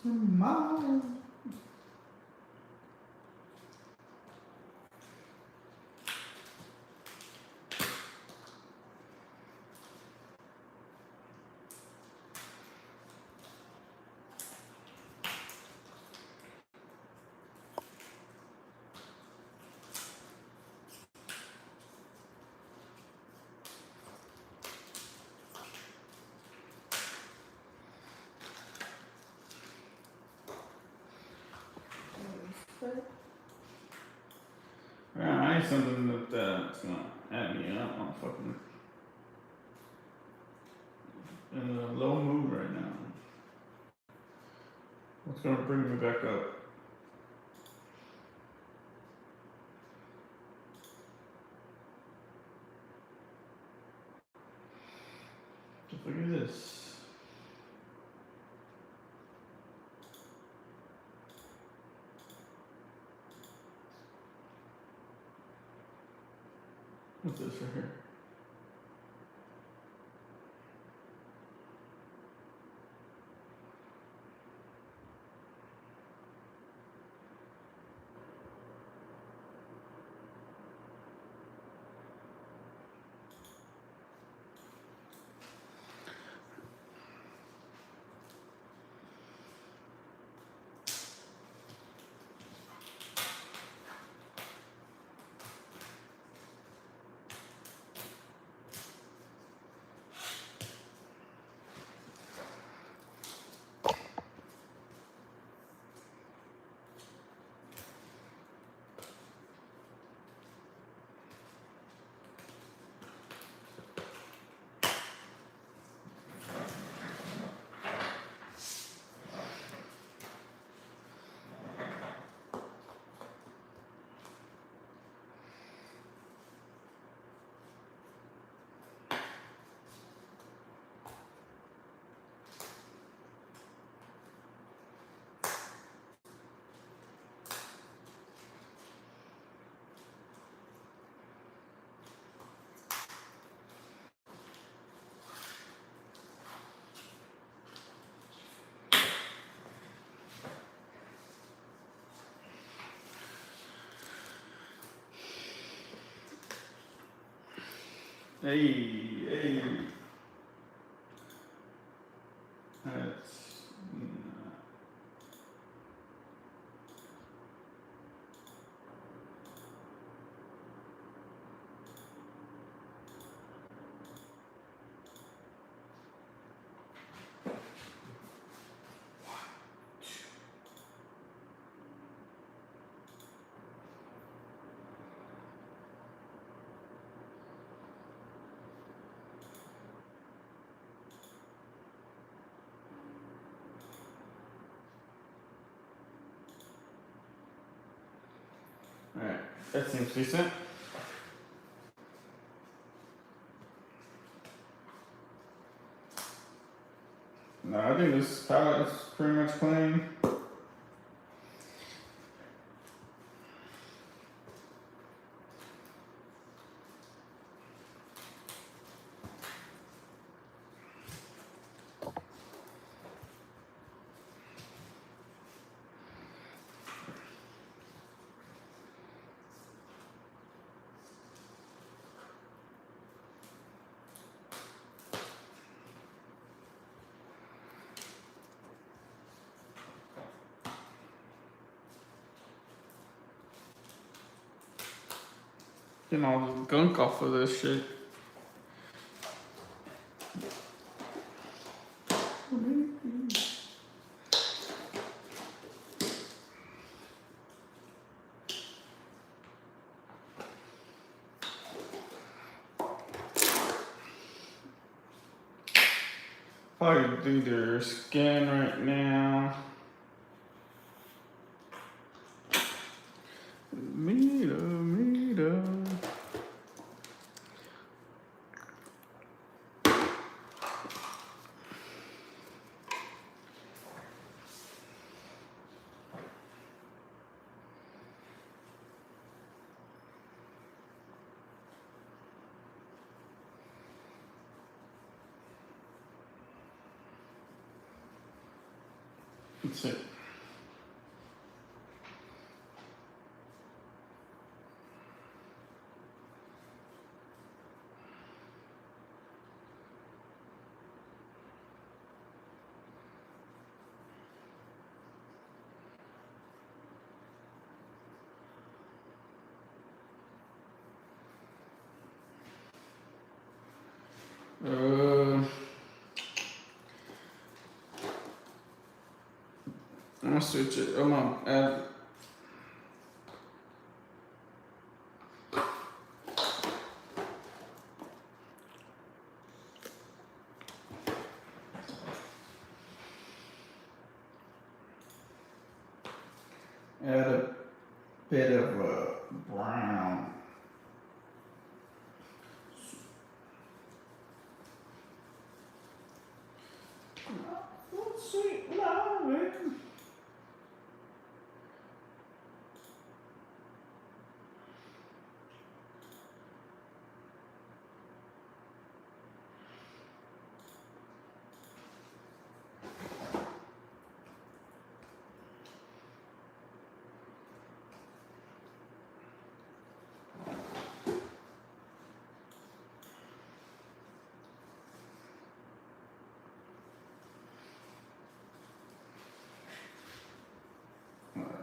Mom. Yeah, I need something that's gonna add me up. I'm fucking in a low mood right now. What's gonna bring me back up? Just look at this. What's this right here? Hey. That's alright. That seems decent. No, I think this palette is pretty much clean. Getting all the gunk off of this shit. Probably do their skin right now. Me. Let's see. I'm gonna switch it. I'm gonna add a bit of brown. Sweet love it.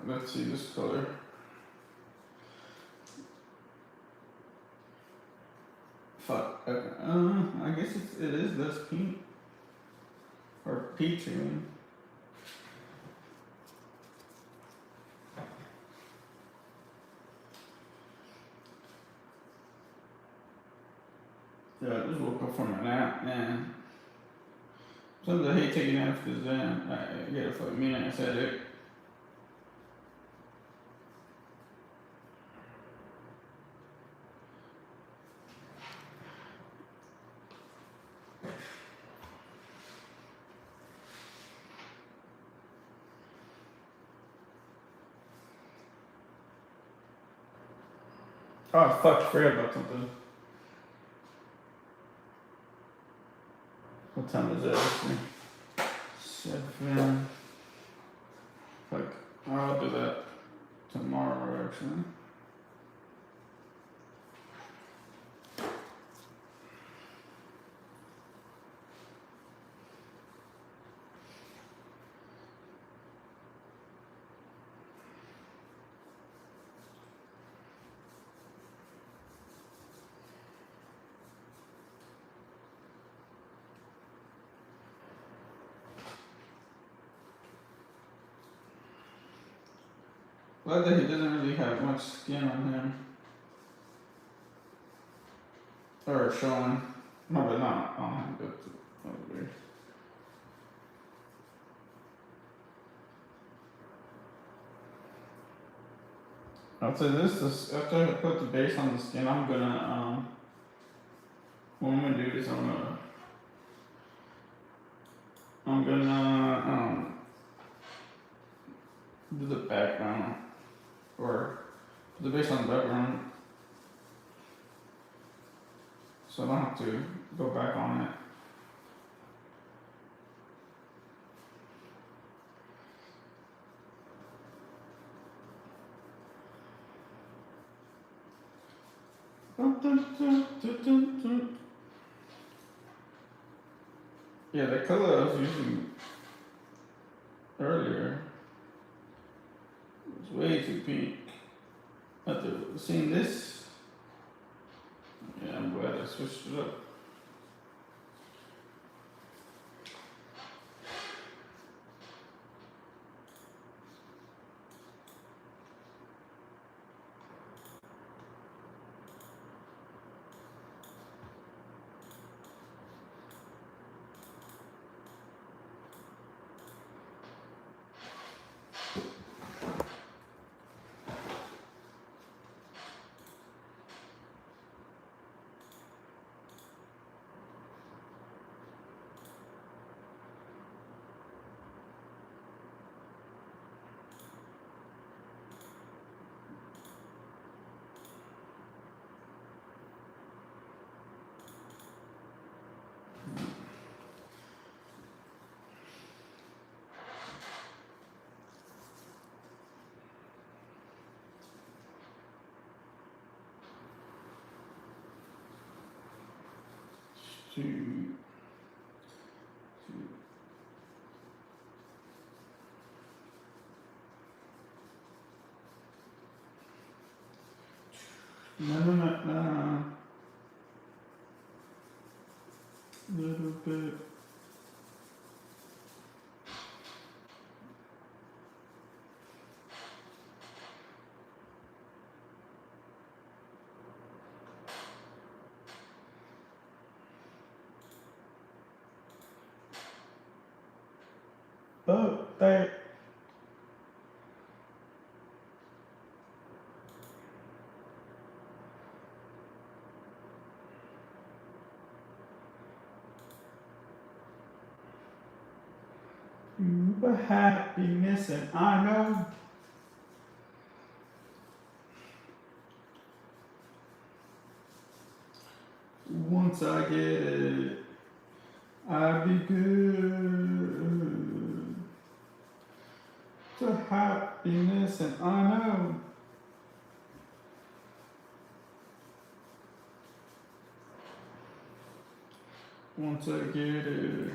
Let's see this color. Fuck. Okay. I guess it is this pink or peach even. Yeah, I just woke up from a nap, man. Sometimes I hate taking naps because then I get a fucking minute headache. Oh fuck, I forgot about something. What time is it? Let's see. 7. Fuck. I'll do that tomorrow actually. Glad that he doesn't really have much skin on him. Or showing. No, but not on him, but over there. I'll say this after I put the base on the skin, I'm gonna what I'm gonna do is I'm gonna do the background or put the base on the background so I don't have to go back on it. Yeah, the color I was using earlier was way too pink. After seeing this, yeah, I'm glad I switched it up. two, no. Little bit. But they. You were happiness, and I know. Once I get it, I'll be good. To happiness, and I know. Once I get it.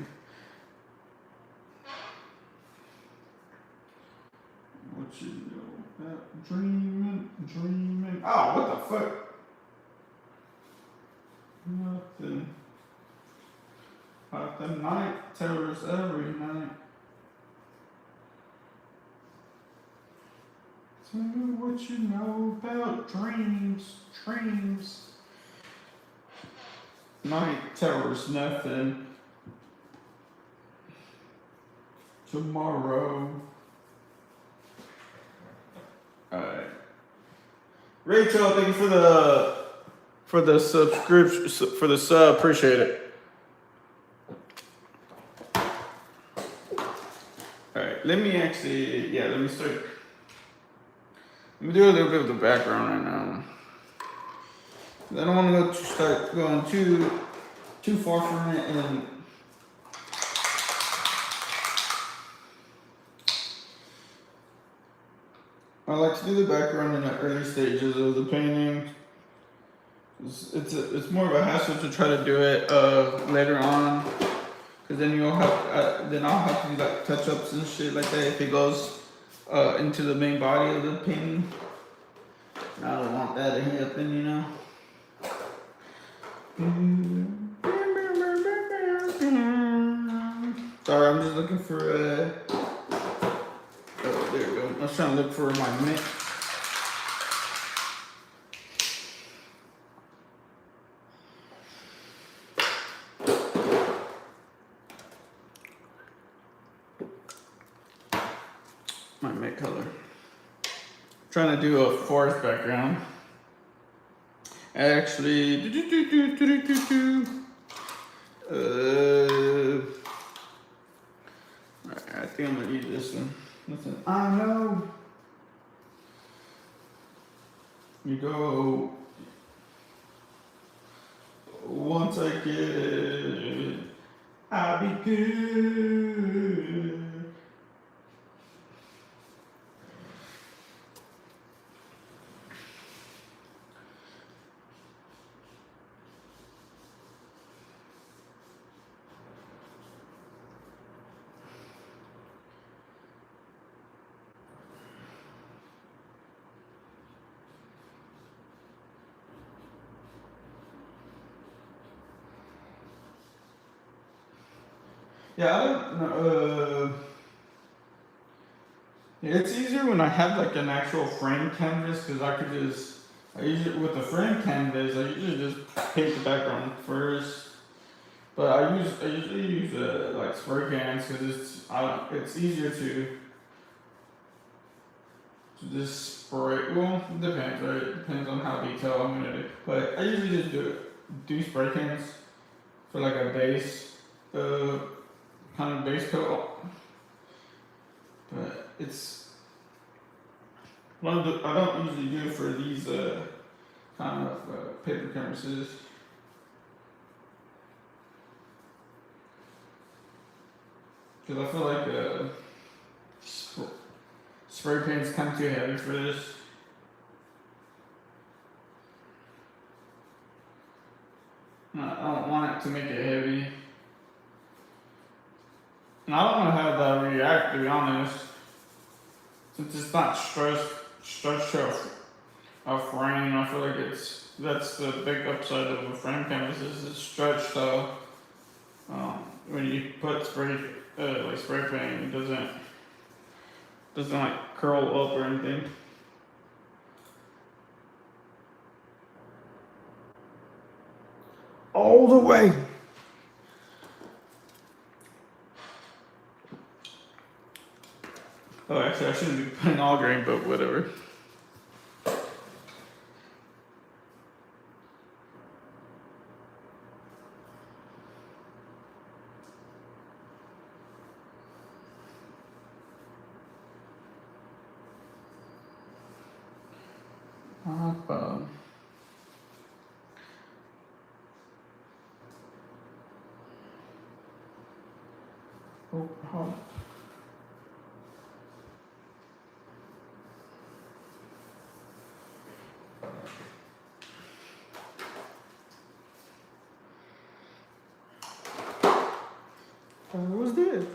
What you know about dreaming. Oh, what the fuck? Nothing. Like the night terrors every night. Tell me what you know about dreams. Night terrors nothing. Tomorrow. Alright. Rachel, thank you for the subscription, for the sub, appreciate it. Alright, let me start. Let me do a little bit of the background right now. I don't want to start going too far from it, and I like to do the background in the early stages of the painting. It's more of a hassle to try to do it later on, because then I'll have to do like touch ups and shit like that if it goes into the main body of the painting. I don't want that to happen, you know. Sorry, I'm just looking for oh, there we go. I was trying to look for my mix. My mix color. Trying to do a forest background. Actually, I think I'm gonna use this one. Listen, I know. You go. Once I get it, I'll be good. Yeah, I don't know. It's easier when I have like an actual frame canvas, because I usually with the frame canvas, I usually just paint the background first. But I usually use like spray cans, because it's easier to just spray. Well, it depends, right? It depends on how detailed I'm gonna do. But I usually just do spray cans for like a base. Kind of base coat, but I don't usually do it for these kind of paper canvases. Because I feel like spray paint's kind of too heavy for this. I don't want it to make it heavy. And I don't want to have that react, to be honest. Since it's not stretched to a frame, I feel like that's the big upside of a frame canvas is it's stretched, so when you put spray paint, it doesn't like curl up or anything. All the way. Oh, actually, I shouldn't be putting all grain, but whatever. Oh. What was this?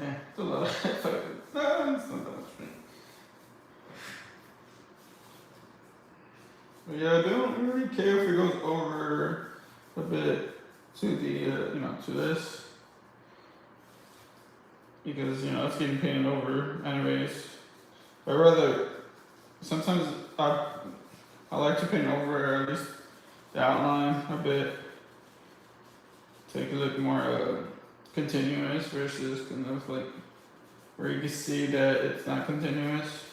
Yeah, it's a lot of no, it's not that much paint. But yeah, I don't really care if it goes over a bit to the to this, because it's getting painted over anyways. But rather, sometimes I like to paint over at least the outline a bit, take it look more continuous versus kind of like where you can see that it's not continuous.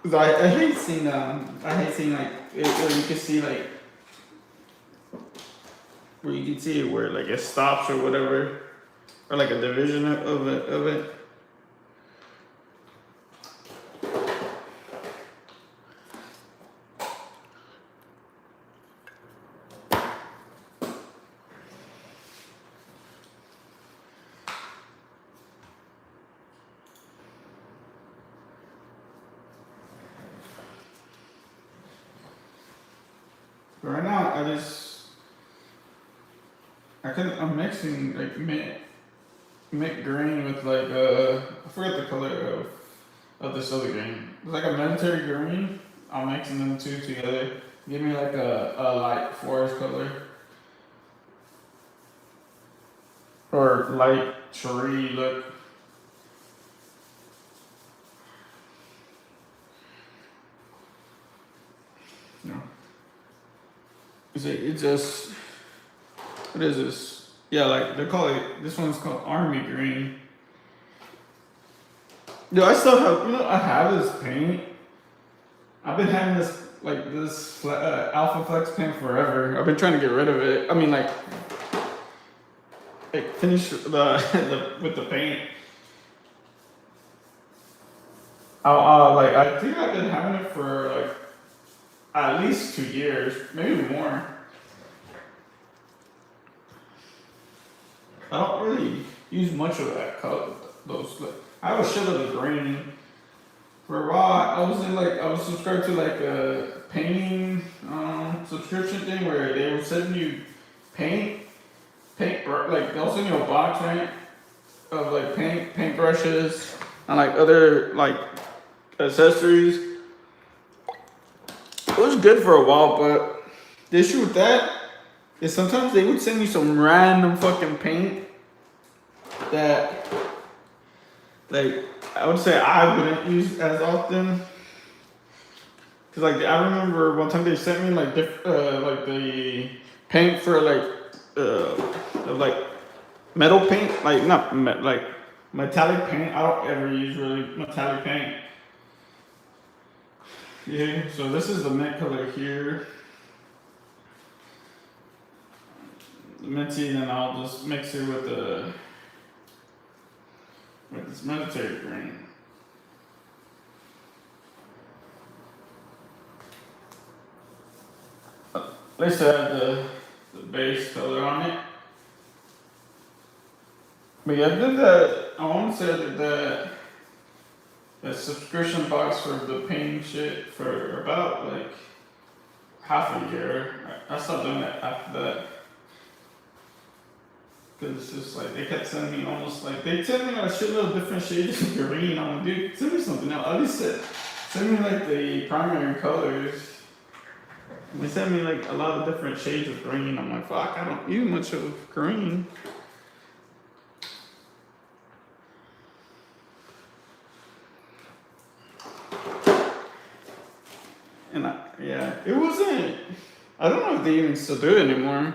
Cause I hate seeing like where you can see like where you can see it where like it stops or whatever, or like a division of it. But right now, I'm mixing like mint green with like I forgot the color of this other green. It's like a military green. I'm mixing them two together. Give me like a light forest color or light tree look. No. It's just, what is this? Yeah, like they call it, this one's called Army Green. Yo, I still have, I have this paint. I've been having this Alpha Flex paint forever. I've been trying to get rid of it. I mean, like finish with the paint. I think I've been having it for like at least 2 years, maybe more. I don't really use much of that color. I have a shit of the green. For a while, I was subscribed to like a painting subscription thing where they would send you paint, like they'll send you a box, right, of like paint brushes and like other like accessories. It was good for a while, but the issue with that is sometimes they would send you some random fucking paint that, like, I would say I wouldn't use as often. Cause like I remember one time they sent me like like the paint for like metal paint, like not like metallic paint. I don't ever use really metallic paint. Yeah, so this is the mint color here, the minty, and then I'll just mix it with this military green. At least I have the base color on it. But yeah, I did that. I want to say I did that subscription box for the painting shit for about like half a year. I stopped doing it after that. Cause it's just like they kept sending me almost like they sent me a shitload of different shades of green. I'm like, dude, send me something else. At least send me like the primary colors. And they sent me like a lot of different shades of green. I'm like, fuck, I don't use much of green. And yeah, it wasn't. I don't know if they even still do it anymore.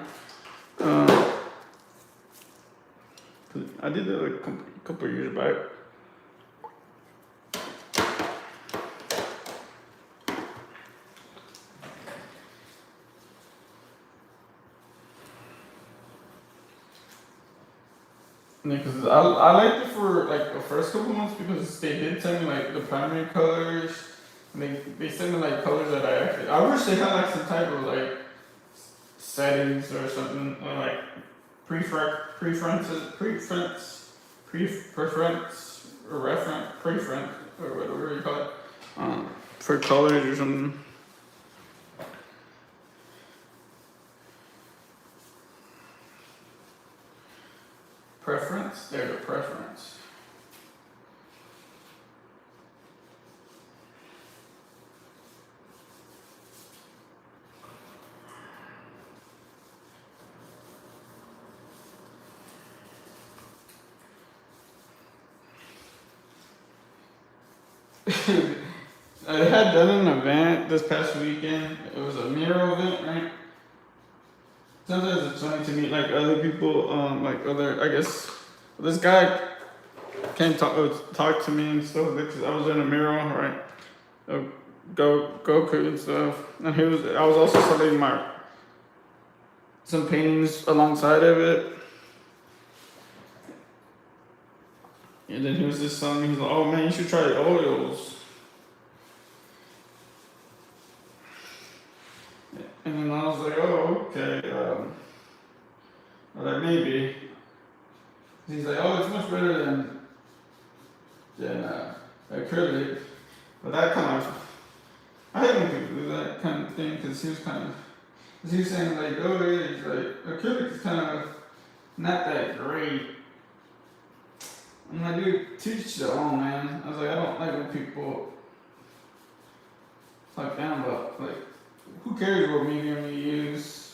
I did it like a couple of years back. Yeah, because I liked it for like the first couple months because they did send me like the primary colors. And they sent me like colors that I wish they had like some type of like settings or something or like preference or preference or whatever you call it for colors or something. Preference? There's a preference. I had done an event this past weekend. It was a mural event, right? Sometimes it's funny to meet like other people, like other. I guess this guy came talk to me and stuff because I was in a mural, right? Goku and stuff, and I was also selling some paintings alongside of it. And then he was just telling me, he's like, "Oh man, you should try oils." And then I was like, "Oh, okay." I was like, maybe. He's like, "Oh, it's much better than acrylic." But that kind of, I hate when people do that kind of thing because he was saying like, "Oh yeah, he's like acrylic is kind of not that great." I'm like, dude, teach their own, man. I was like, I don't like when people talk down about like, who cares what medium you use?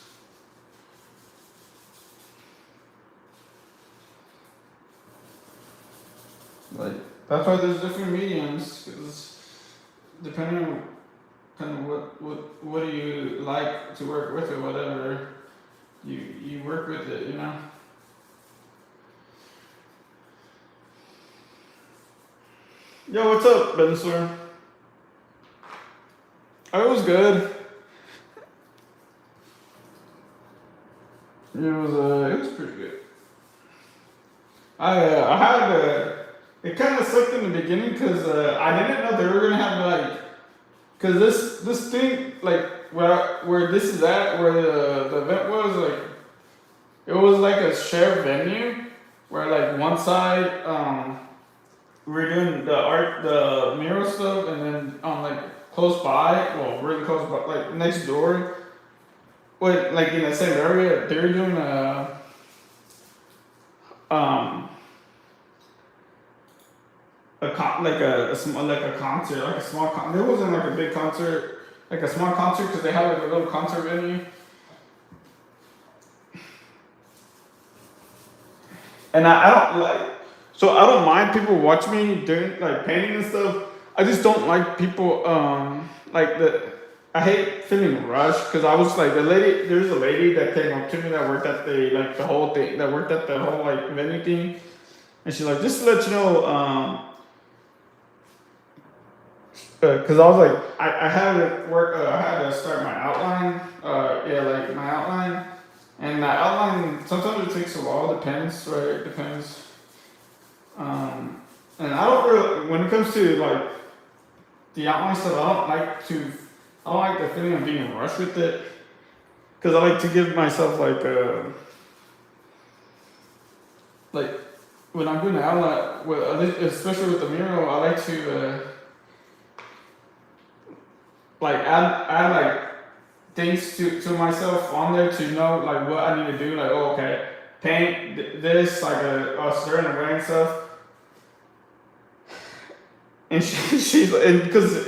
Like, that's why there's different mediums, because depending on kind of what do you like to work with or whatever, you work with it, you know? Yo, what's up, Bensler? Oh, it was good. It was pretty good. I had it kind of sucked in the beginning because I didn't know they were gonna have like, cause this thing like where this is at where the event was like, it was like a shared venue where like one side we were doing the mural stuff, and then like close by, well really close by, like next door, like in the same area, they were doing um like a concert, like a small concert. It wasn't like a big concert, like a small concert because they had like a little concert venue. And I don't like, so I don't mind people watch me doing like painting and stuff. I just don't like people like I hate feeling rushed because I was like there's a lady that came up to me that worked at the whole thing, that worked at the whole like venue thing, and she's like, just to let you know, because I was like, I had to work, I had to start my outline, yeah, like my outline, and that outline sometimes it takes a while, depends, right? It depends. And I don't really, when it comes to like the outline stuff, I don't like the feeling of being rushed with it, because I like to give myself like when I'm doing the outline, especially with the mural, I like to like add like things to myself on there to know like what I need to do. Like, oh, okay, paint this like a certain way and stuff. And she's and because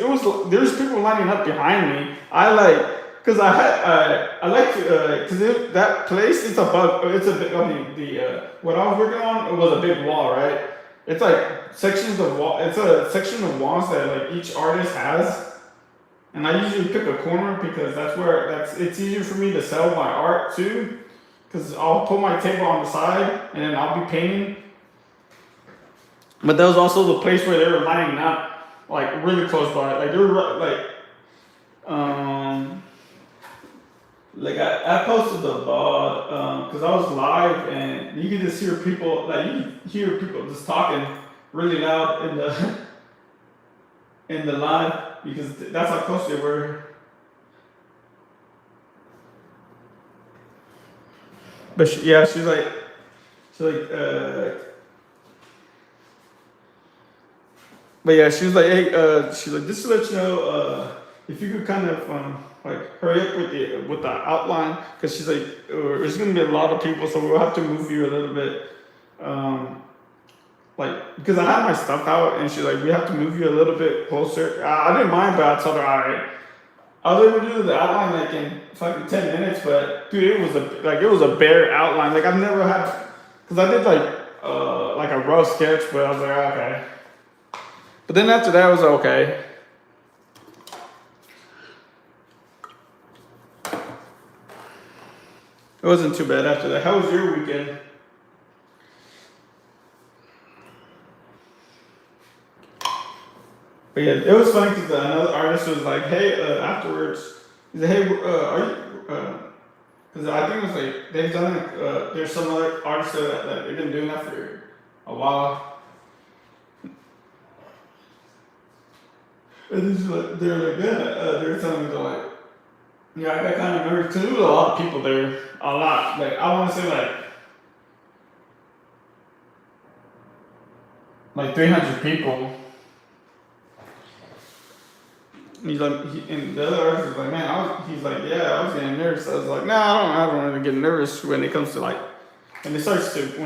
there's people lining up behind me. I like because I like to because that place it's it's a big, I mean the what I was working on, it was a big wall, right? It's like sections of wall. It's a section of walls that like each artist has, and I usually pick a corner because it's easier for me to sell my art too, because I'll put my table on the side and then I'll be painting. But that was also the place where they were lining up, like really close by. Like they were like I posted the VOD because I was live and you could just hear people just talking really loud in the in the live because that's how close they were. But she's like but yeah, she was like, hey, she's like, just to let you know, if you could kind of like hurry up with the outline, because she's like, there's gonna be a lot of people, so we'll have to move you a little bit, like because I had my stuff out, and she's like, we have to move you a little bit closer. I didn't mind, but I told her, all right. I was able to do the outline like in fucking 10 minutes, but dude, it was a bare outline. Like I've never had, because I did like a rough sketch, but I was like, okay. But then after that, I was okay. It wasn't too bad after that. How was your weekend? But yeah, it was funny because another artist was like, hey, afterwards, he said, hey, are you, because I think it was like, they've done it, there's some other artists that they've been doing that for a while. And they're like, yeah, they were telling me, they're like, yeah, I got kind of nervous because there was a lot of people there. A lot. Like, I want to say like 300 people. And he's like, and the other artist was like, man, he's like, yeah, I was getting nervous. I was like, nah, I don't really get nervous when it comes to like, when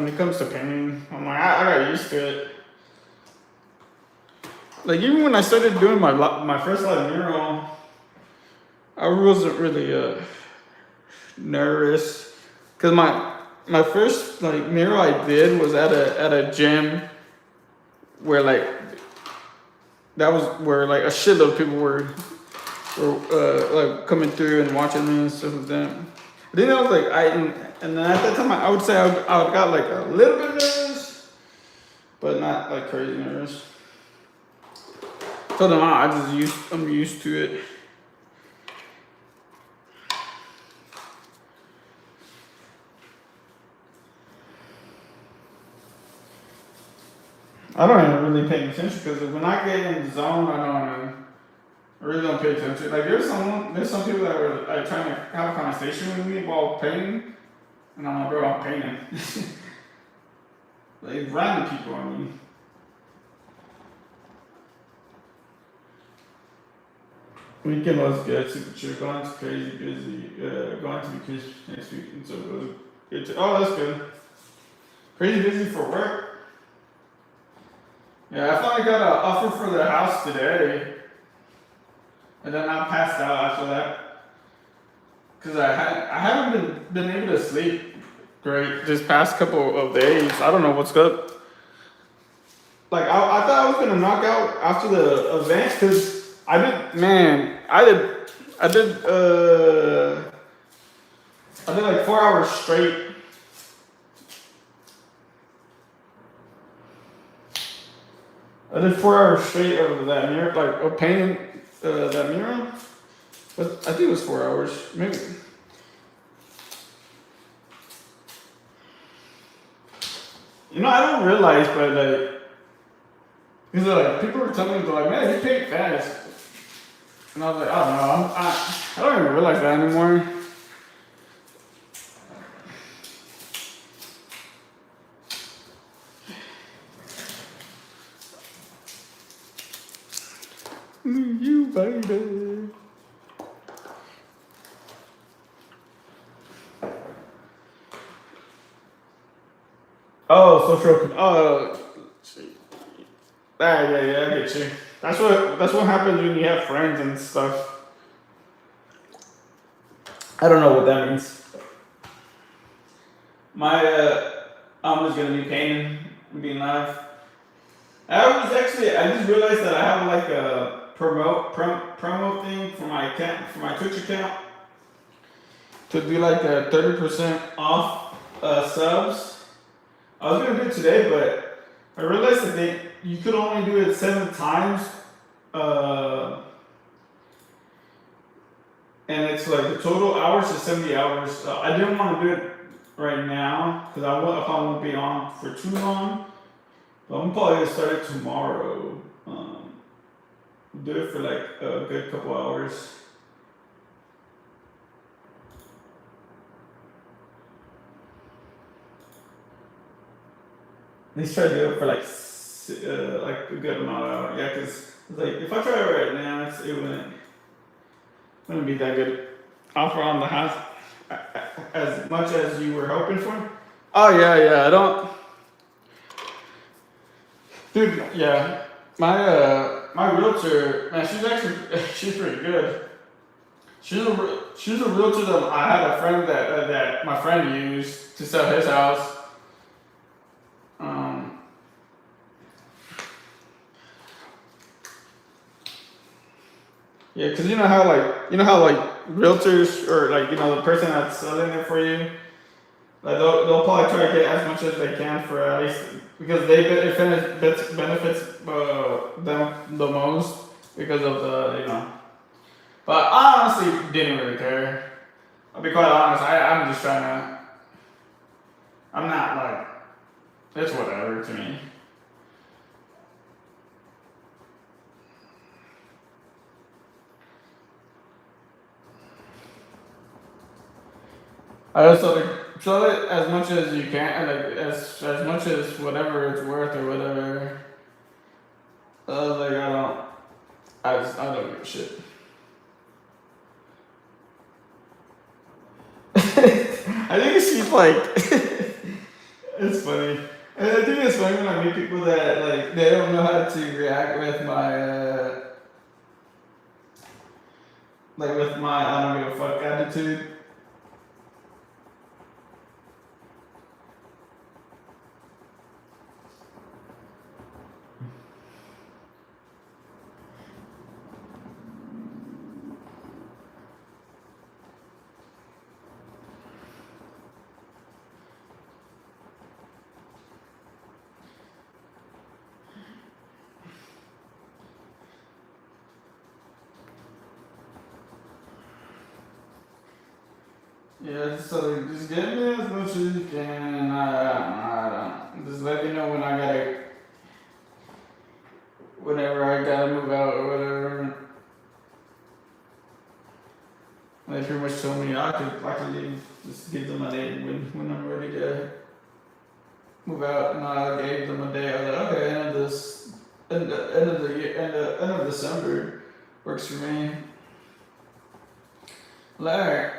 it comes to painting. I'm like, I got used to it. Like even when I started doing my first live mural, I wasn't really nervous, cause my first like mural I did was at a gym where like that was where like a shitload of people were like coming through and watching me and stuff like that. But then I was like and then at that time I would say I got like a little bit nervous, but not like crazy nervous. So then I'm used to it. I don't even really pay attention because when I get in the zone, I really don't pay attention. Like there's some people that were like trying to have a conversation with me while painting, and I'm like, bro, I'm painting. Like random people, I mean. Weekend was good, super chill. Going to crazy busy. Going to be crazy next week, and so it was good. Oh, that's good. Crazy busy for work. Yeah, I finally got an offer for the house today, and then I passed out after that because I haven't been able to sleep great this past couple of days. I don't know what's up. Like I thought I was gonna knock out after the event because I I did I did like 4 hours straight. I did 4 hours straight of that mirror, like of painting that mural. But I think it was 4 hours, maybe. You know, I don't realize, but like, because like people were telling me, they're like, man, you paint fast. And I was like, I don't know, I don't even realize that anymore. You baby. Oh, social. Oh, yeah, I get you. That's what happens when you have friends and stuff. I don't know what that means. My I'm just gonna be painting and being live. I just realized that I have like a promo thing for my account, for my Twitch account, to do like a 30% off subs. I was gonna do it today, but I realized that you could only do it 7 times, uh, and it's like the total hours is 70 hours. I didn't want to do it right now because I won't be on for too long. But I'm probably gonna start it tomorrow. Do it for like a good couple hours. At least try to do it for like a good amount of hours. Yeah, because like if I try it right now, it wouldn't be that good. Offer on the house as much as you were hoping for. Oh yeah, I don't. Dude, yeah, my realtor, man, she's pretty good. She's a realtor that I had a friend that my friend used to sell his house. Um, yeah, cause you know how realtors or like the person that's selling it for you, like they'll probably try to get as much as they can for at least because it benefits them the most because of the. But I honestly didn't really care. I'll be quite honest. I'm just trying to. I'm not like. It's whatever to me. I also like sell it as much as you can, like as much as whatever it's worth or whatever. Like I don't give a shit. I think she's like, it's funny. And I think it's funny when I meet people that like they don't know how to react with my I don't give a fuck attitude. Yeah, so just get me as much as you can, and I don't. Just let me know whenever I gotta move out or whatever. They pretty much told me I could leave, just give them a date when I'm ready to move out, and I gave them a day. I was like, okay, end of the year, end of December works for me. Like,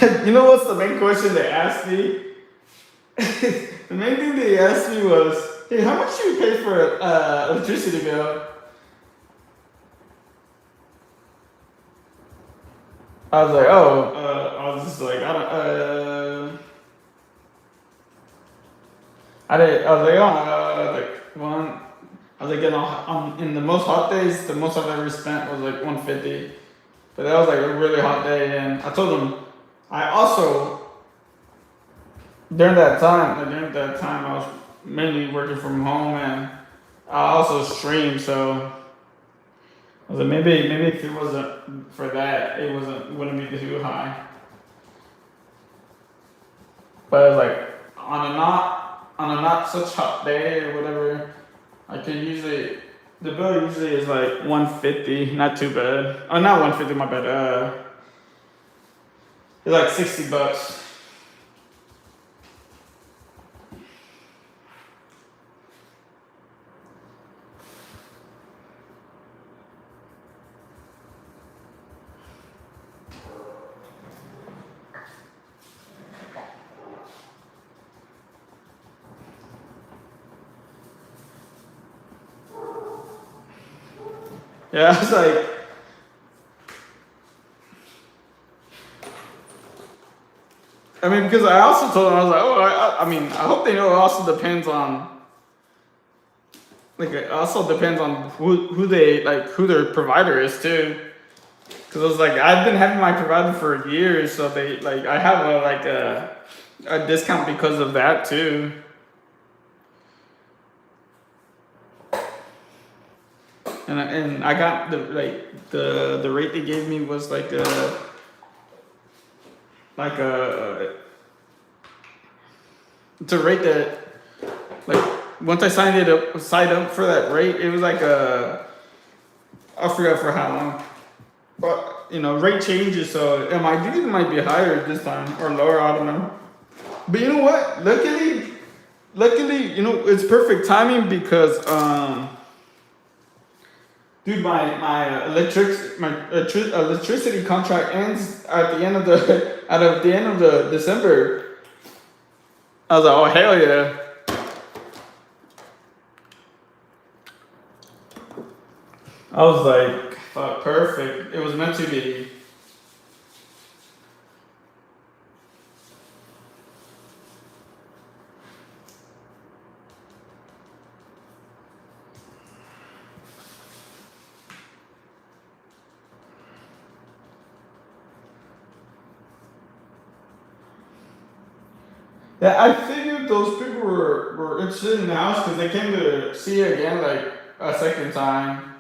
You know what's the main question they asked me? The main thing they asked me was, "Hey, how much do you pay for electricity bill?" I was like, "Oh, I was just like, I don't, I did. I was like, oh, like one. I was like, in the most hot days, the most I've ever spent was like 150. But that was like a really hot day, and I told them, I also during that time, I was mainly working from home, and I also streamed. So I was like, maybe if it wasn't for that, wouldn't be too high. But it was like on a not such hot day or whatever, I can usually the bill usually is like 150, not too bad. Oh, not 150, my bad. It's like $60. Yeah, I was like, I mean, because I also told them I was like, oh, I mean, I hope they know. It also depends on it also depends on who they like who their provider is too. Because I was like, I've been having my provider for years, so they like I have a discount because of that too. And I got the rate they gave me was like a it's a rate that like once I signed up for that rate, it was like a I forgot for how long, but rate changes, so it might be higher this time or lower. I don't know. But you know what? Luckily, it's perfect timing because dude, my electricity contract ends at the end of the December. I was like, oh hell yeah! I was like, fuck, perfect. It was meant to be. Yeah, I figured those people were interested in the house because they came to see it again like a second time.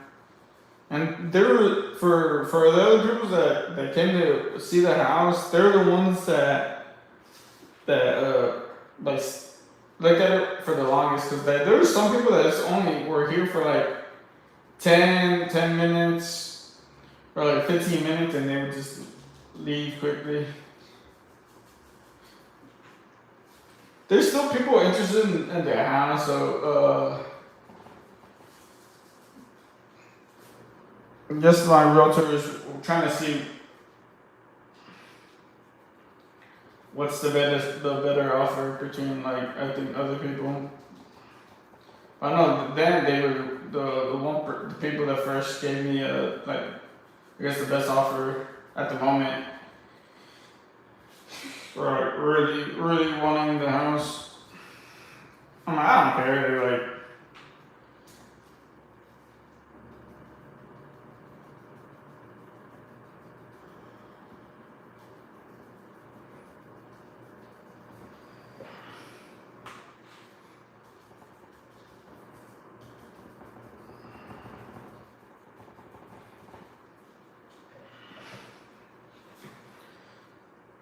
And they were for the other people that came to see the house, they're the ones that like looked at it for the longest because there were some people that just only were here for like 10 minutes or like 15 minutes and they would just leave quickly. There's still people interested in their house, so I guess my realtor is trying to see what's the better offer between like I think other people. I know then they were the people that first gave me like I guess the best offer at the moment. Were like really wanting the house. I'm like, I don't care. They're like,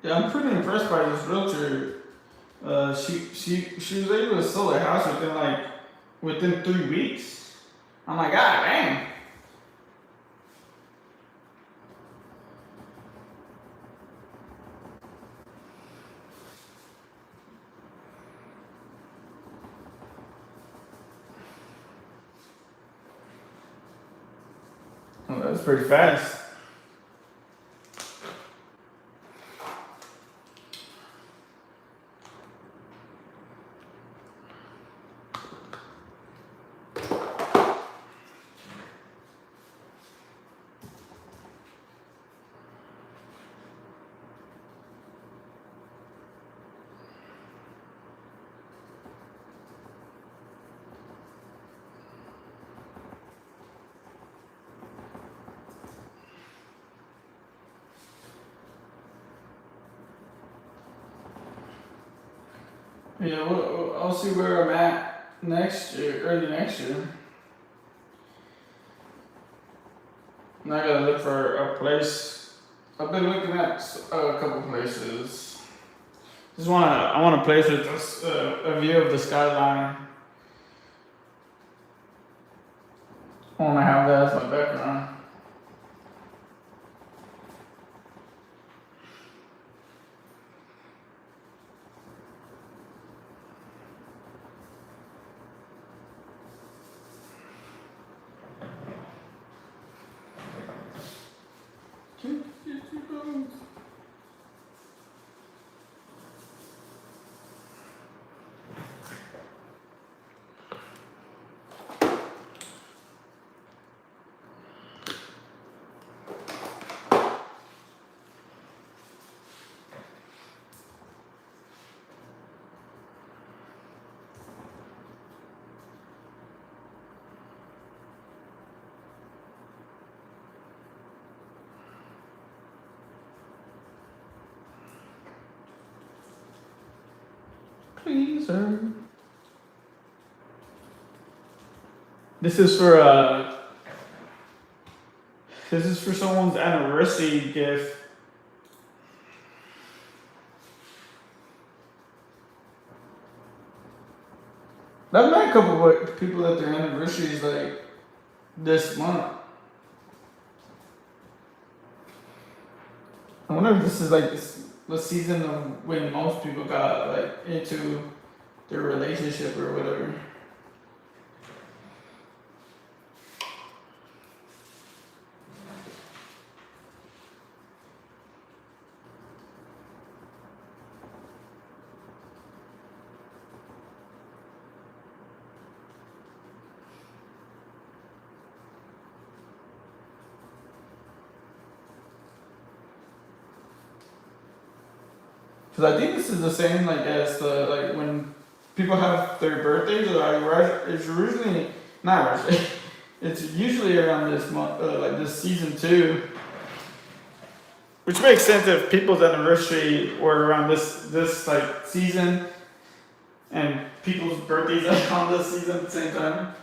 yeah, I'm pretty impressed by this realtor. She was able to sell the house within 3 weeks. I'm like, God dang. Oh, that's pretty fast. Yeah, I'll see where I'm at next year, early next year. And I gotta look for a place. I've been looking at a couple places. I want a place with a view of the skyline. I want to have that as my background. Please, sir. This is for someone's anniversary gift. I've met a couple of people at their anniversaries like this month. I wonder if this is like the season of when most people got like into their relationship or whatever. Because I think this is the same like as the like when people have their birthdays or like it's usually not usually it's usually around this month like this season too. Which makes sense if people's anniversary were around this like season and people's birthdays are on this season at the same time.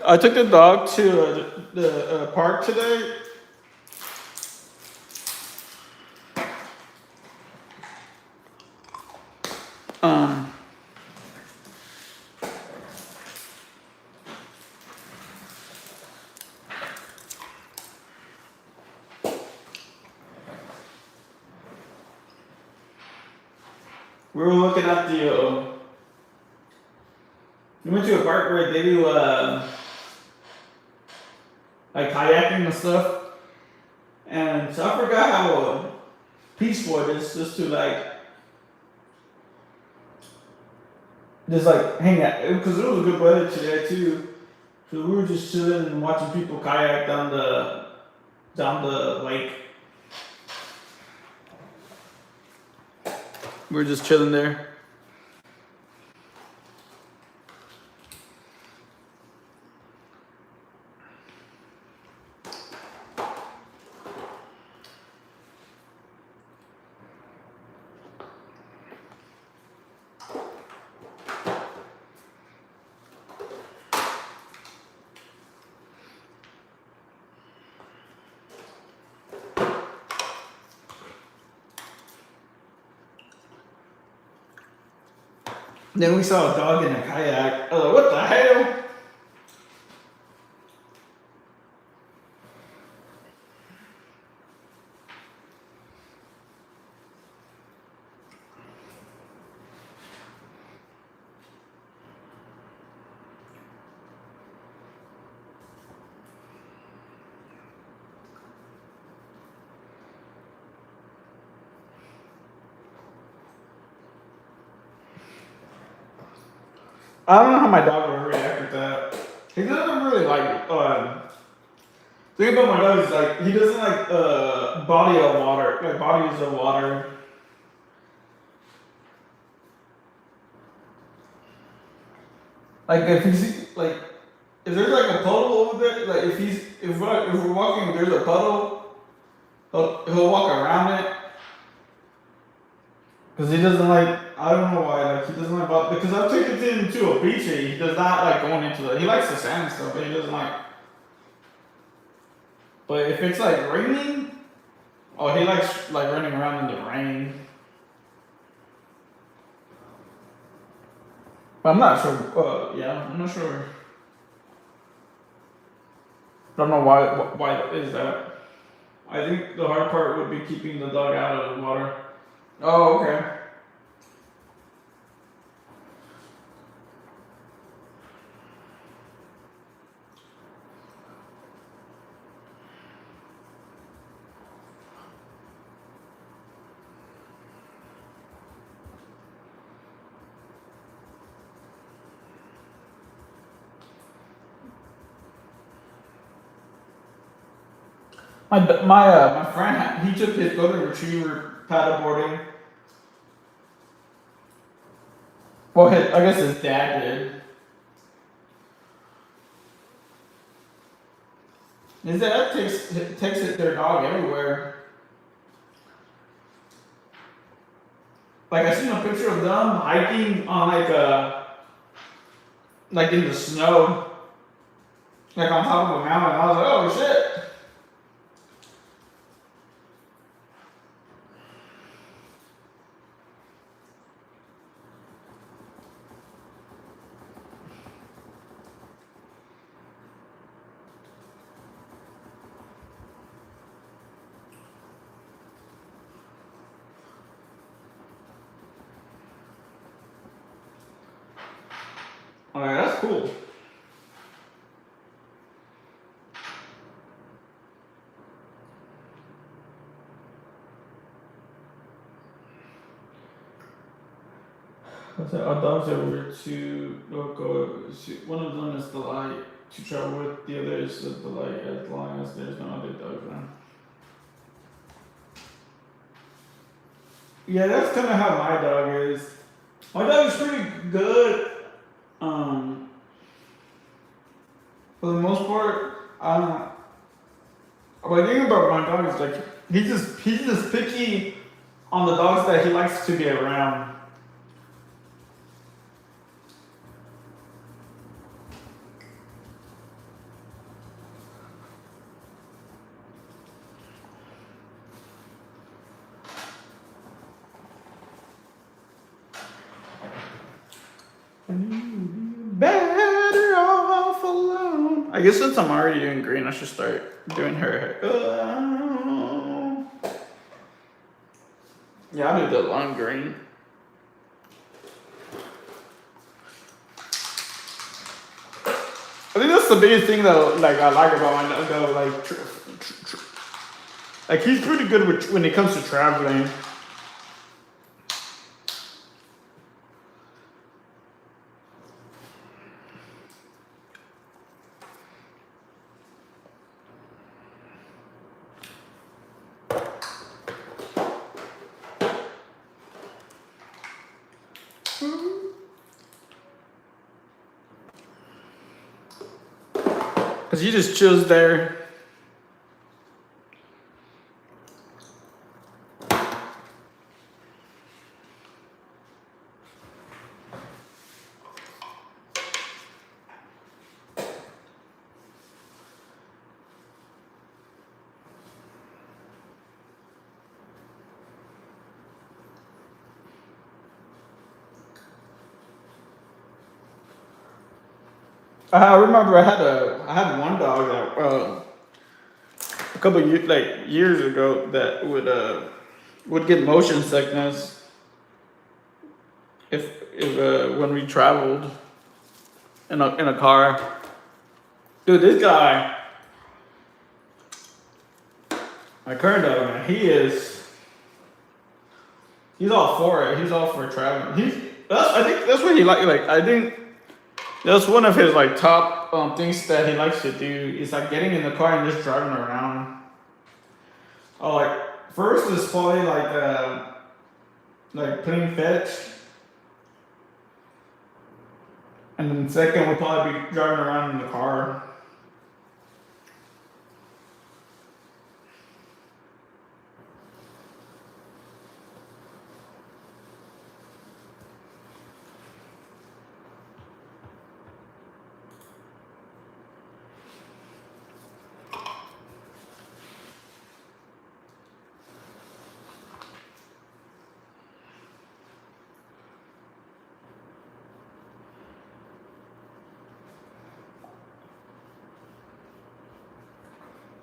I took the dog to the park today. Um, we were looking at we went to a park where they do like kayaking and stuff, and so I forgot how peaceful it is just to like just like hang out because it was good weather today too. So we were just chilling and watching people kayak down the lake. We were just chilling there. Then we saw a dog in a kayak. I was like, what the hell? I don't know how my dog would react with that. He doesn't really like. Thing about my dog is like he doesn't like body of water, like bodies of water. Like if he's like if there's like a puddle over there, like if we're walking, there's a puddle, he'll walk around it because he doesn't like. I don't know why. Like he doesn't like because I've taken him to a beach and he does not like going into the. He likes the sand stuff, but he doesn't like. But if it's like raining, oh, he likes like running around in the rain. But I'm not sure. Yeah, I'm not sure. I don't know why is that. I think the hard part would be keeping the dog out of the water. Oh, okay. My friend he took his golden retriever paddleboarding. Well, I guess his dad did. His dad takes their dog everywhere. Like I seen a picture of them hiking on like in the snow, like on top of a mountain. I was like, oh shit. Alright, that's cool. Our dogs are weird to go. One of them is Delight to travel with. The other is the Delight as long as there's no other dogs around. Yeah, that's kind of how my dog is. My dog is pretty good. For the most part, I don't know. What I think about my dog is like he's just picky on the dogs that he likes to be around. Better off alone. I guess since I'm already doing green, I should start doing her hair. Yeah, I'll do the long green. I think that's the biggest thing though. Like I like about my dog, though. Like he's pretty good when it comes to traveling. Cause he just chills there. I remember I had one dog that a couple years ago that would get motion sickness if when we traveled in a car. Dude, this guy, my current dog, man, he's all for it. He's all for traveling. I think that's what he like. Like I think That's one of his like top things that he likes to do is like getting in the car and just driving around. Oh, like first is probably like playing fetch, and then second would probably be driving around in the car.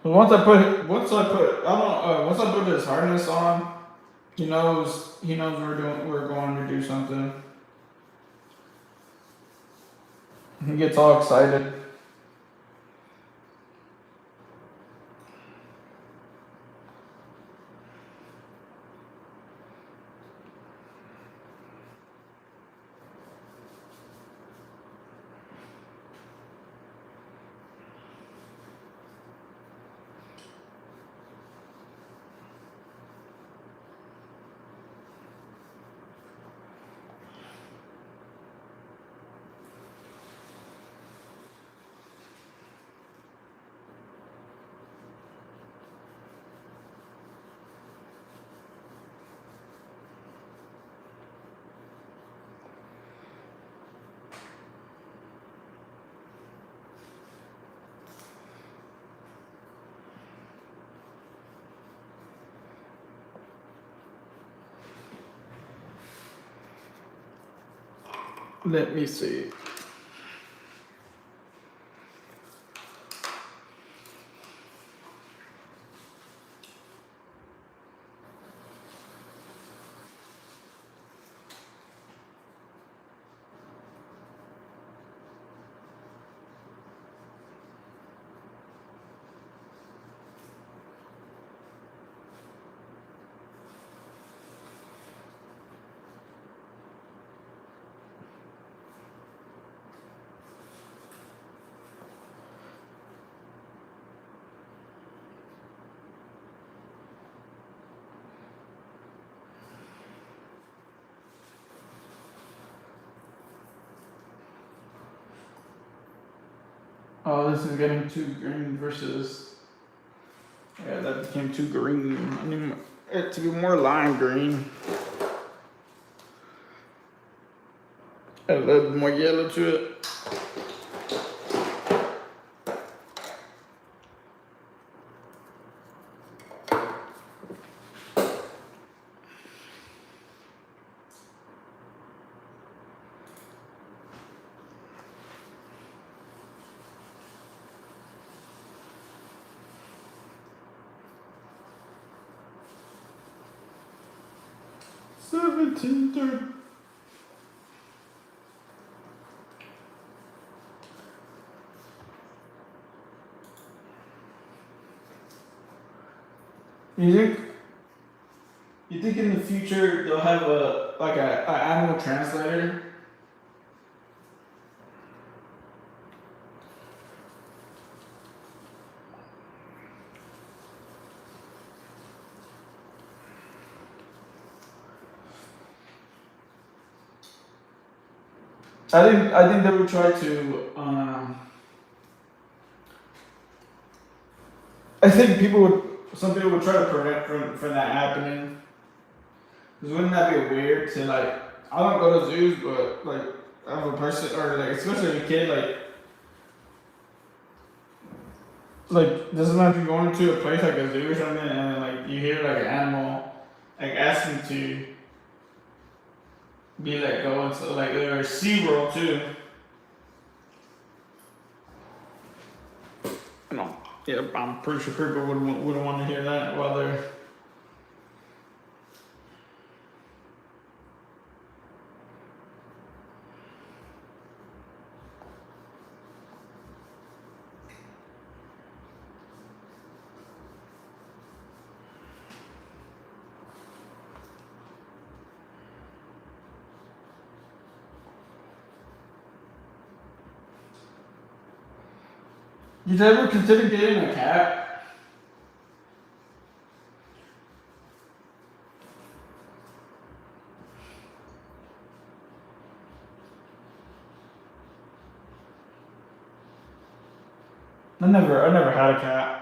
So once I put his harness on, he knows we're going to do something. He gets all excited. Let me see. Oh, this is getting too green versus. Yeah, that became too green. I need it to be more lime green. Add a little bit more yellow to it. $17.30. You think? You think in the future they'll have a animal translator? I think they would try to. I think some people would try to prevent from that happening. Because wouldn't that be weird to like? I don't go to zoos, but like, I have a person or like, especially a kid, like doesn't matter if you're going to a place like a zoo or something, and then, like you hear like an animal like asking to be let go into like or SeaWorld too. No, yeah, I'm pretty sure people wouldn't want to hear that while they're. You ever consider getting a cat? I never had a cat.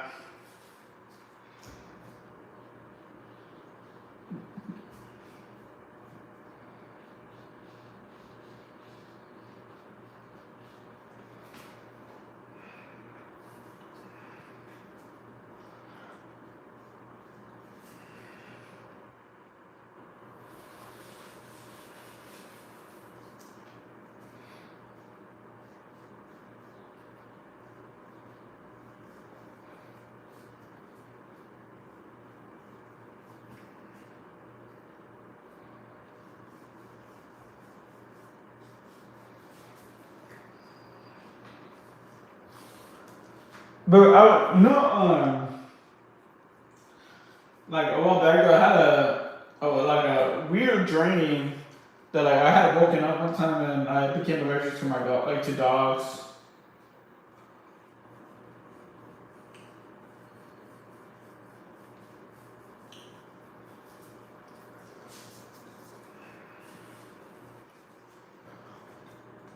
But I no like a while back ago, I had like a weird dream that like I had woken up one time and I became allergic to my dog, like to dogs.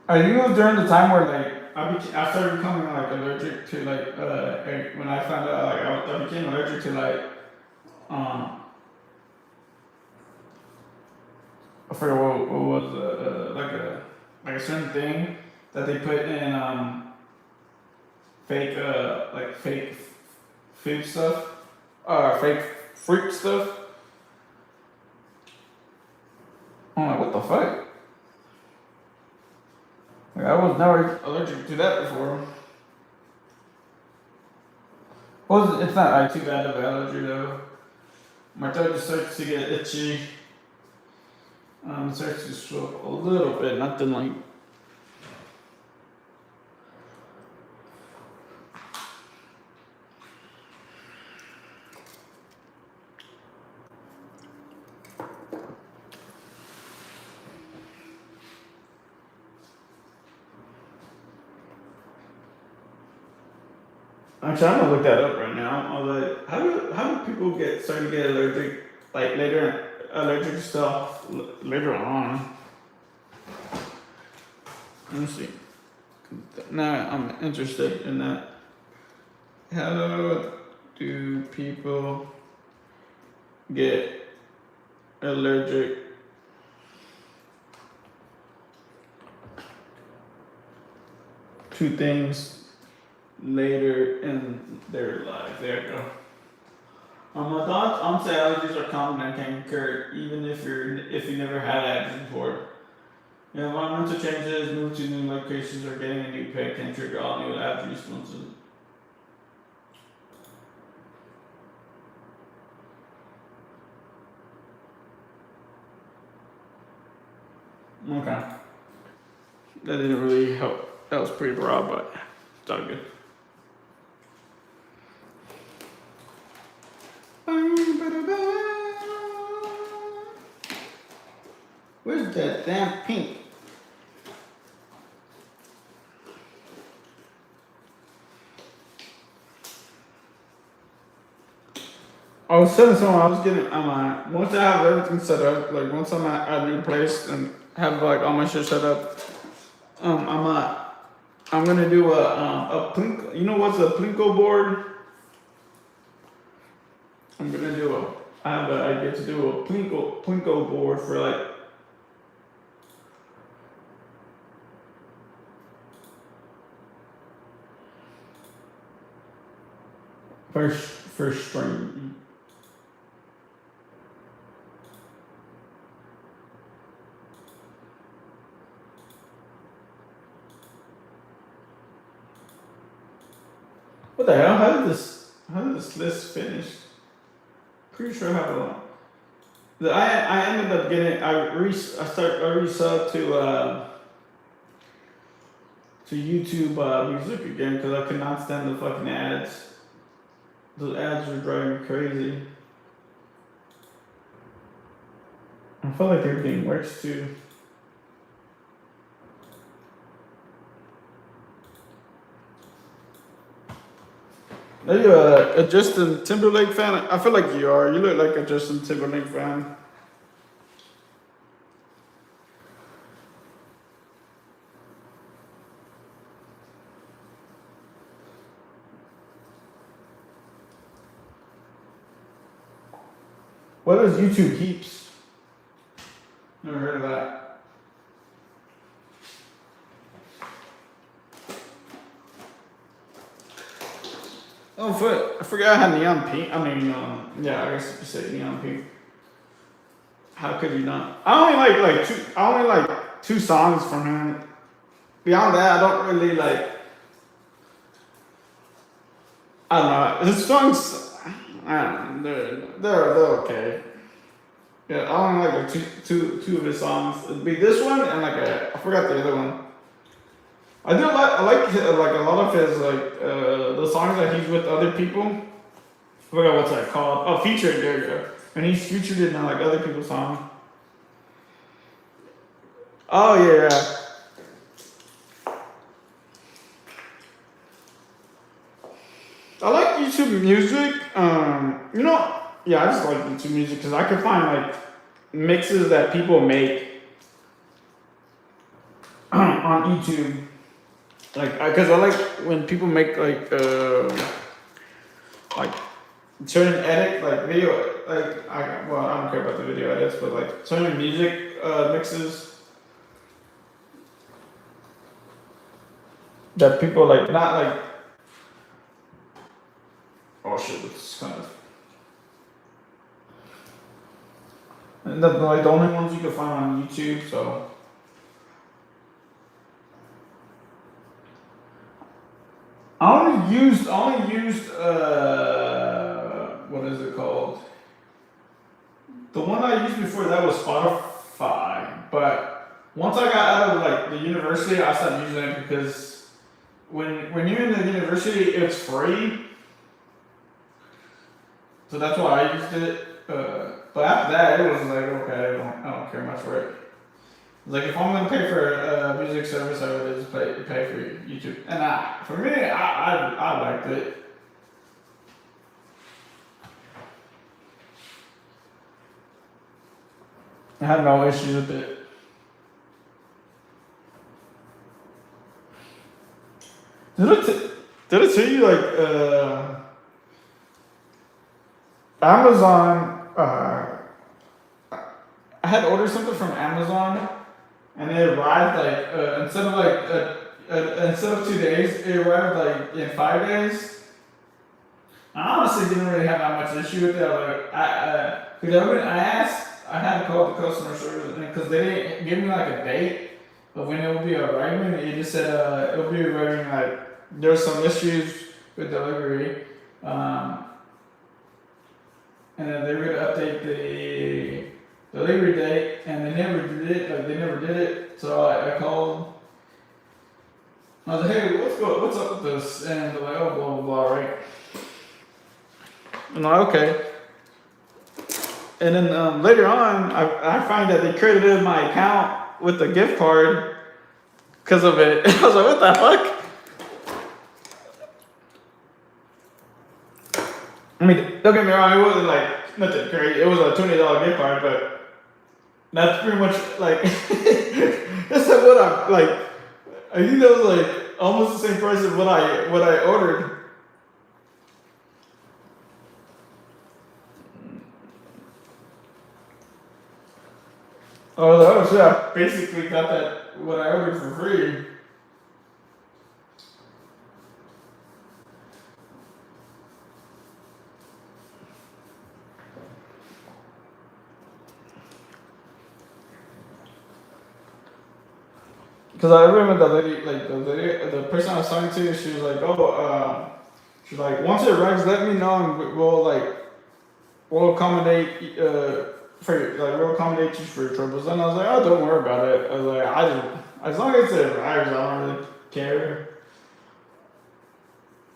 I think it was during the time where like I started becoming like allergic to like when I found out like I became allergic to like um I forget what was like a certain thing that they put in fake like fake food stuff fake fruit stuff. I'm like, what the fuck? Like, I was never allergic to that before. Well, it's not like too bad of an allergy though. My throat just starts to get itchy. It starts to swell up a little bit, nothing like. Actually, I'm gonna look that up right now. I was like, how do people start to get allergic like later allergic to stuff later on? Let me see. Now I'm interested in that. How do people get allergic to things later in their life? There you go. My thoughts on say allergies are common and can occur even if you never had allergies before. Environmental changes, move to new locations, or getting a new pet can trigger all new allergy responses. Okay. That didn't really help. That was pretty broad, but it's all good. Where's that damn pink? I was telling someone I was getting. Once I have everything set up, like once I'm at a new place and have like all my shit set up, I'm gonna do a plinko. You know what's a plinko board? I'm gonna do a. I have an idea to do a plinko board for like. First string. What the hell? How did this list finish? Pretty sure I have a lot. I ended up getting I resub to YouTube music again because I could not stand the fucking ads. Those ads were driving me crazy. I felt like they were getting worse too. Are you a Justin Timberlake fan? I feel like you are. You look like a Justin Timberlake fan. What is YouTube Keeps? Never heard of that. Oh, I forgot I had neon pink. I mean, yeah, I guess you could say neon pink. How could you not? I only like two. I only like two songs from him. Beyond that, I don't really like. I don't know. His songs, I don't know. They're okay. Yeah, I only like two of his songs. It'd be this one and like I forgot the other one. I like like a lot of his like the songs that he's with other people. I forgot what's that called. Oh, featured. There you go. And he's featured in like other people's songs. Oh yeah, yeah. I like YouTube Music. Yeah, I just like YouTube Music because I can find like mixes that people make on YouTube. Like, because I like when people make like certain edit like video like I don't care about the video edits, but like certain music mixes that people like not like. Oh shit! It's kind of. And like the only ones you can find on YouTube, so. I only used what is it called? The one I used before that was Spotify, but once I got out of like the university, I stopped using it because when you're in the university, it's free, so that's why I used it. But after that, it was like okay, I don't care much for it. Like if I'm gonna pay for a music service, I would just pay for YouTube. And for me, I liked it. I had no issues with it. Did it tell you like Amazon? I had ordered something from Amazon. And it arrived like instead of 2 days, it arrived like in 5 days. I honestly didn't really have that much issue with it. I asked, I had to call the customer service because they didn't give me like a date of when it will be arriving. It just said it'll be arriving like there's some issues with delivery, and then they would update the delivery date, and they never did it. Like they never did it. So I called. I was like, "Hey, what's up with this?" And they're like, "Oh, blah blah blah, right?" I'm like, "Okay." And then later on, I find that they credited my account with a gift card because of it. I was like, "What the fuck?" I mean, don't get me wrong, it wasn't like nothing crazy. It was a $20 gift card, but that's pretty much like that's like what I like. I think that was like almost the same price as what I ordered. I was like, oh shit! I basically got that what I ordered for free. Because I remember the lady, like the person I was talking to, she was like, "Oh, she's like, once it arrives, let me know, and we'll accommodate we'll accommodate you for your troubles." And I was like, "Oh, don't worry about it." I was like, as long as it arrives, I don't really care."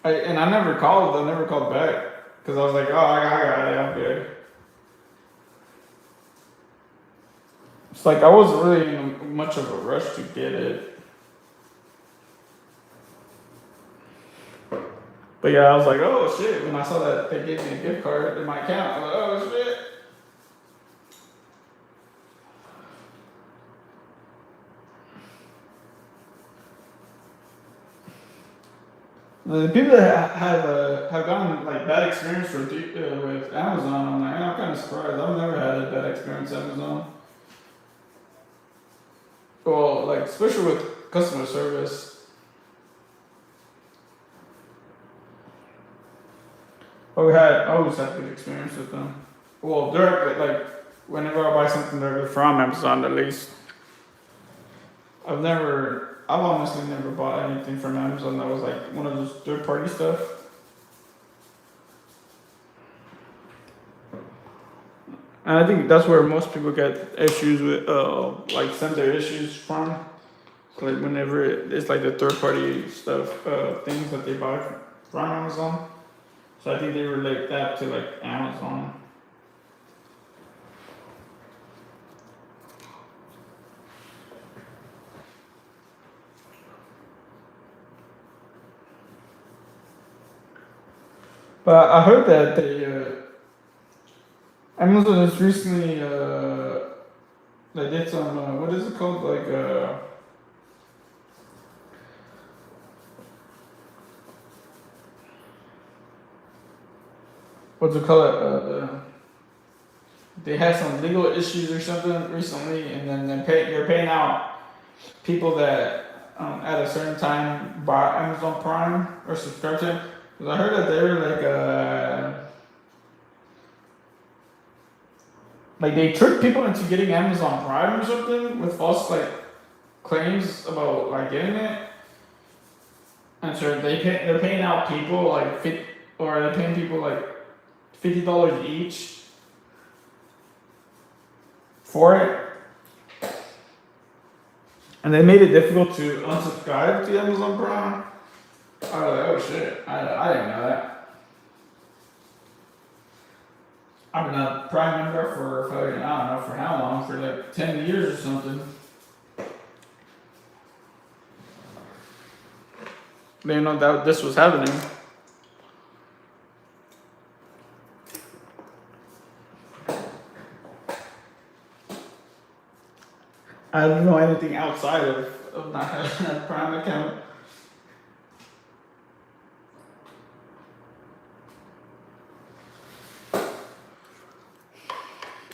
I never called. I never called back because I was like, "Oh, I got it. I'm good." It's like I wasn't really in much of a rush to get it. But But yeah, I was like, oh shit, when I saw that they gave me a gift card in my account, I was like, oh shit. The people that have gotten like bad experience with Amazon, I'm kind of surprised. I've never had a bad experience with Amazon. Well, like especially with customer service. I always had good experience with them. Well, directly, like whenever I buy something directly from Amazon, at least I've honestly never bought anything from Amazon that was like one of those third party stuff. And I think that's where most people get issues with, like send their issues from. So like whenever it's like the third party stuff, things that they buy from Amazon. So I think they relate that to like Amazon. But I heard that Amazon has recently they did some what is it called, like what's it called, they had some legal issues or something recently, and then they're paying out people that at a certain time buy Amazon Prime or subscription. Because I heard that they were like they tricked people into getting Amazon Prime or something with false like claims about like getting it. And so they're paying out people like they're paying people like $50 each for it. And they made it difficult to unsubscribe to Amazon Prime. I was like, oh shit, I didn't know that. I've been a Prime member for fucking, I don't know for how long, for like 10 years or something. They didn't know that this was happening. I don't know anything outside of not having a Prime account.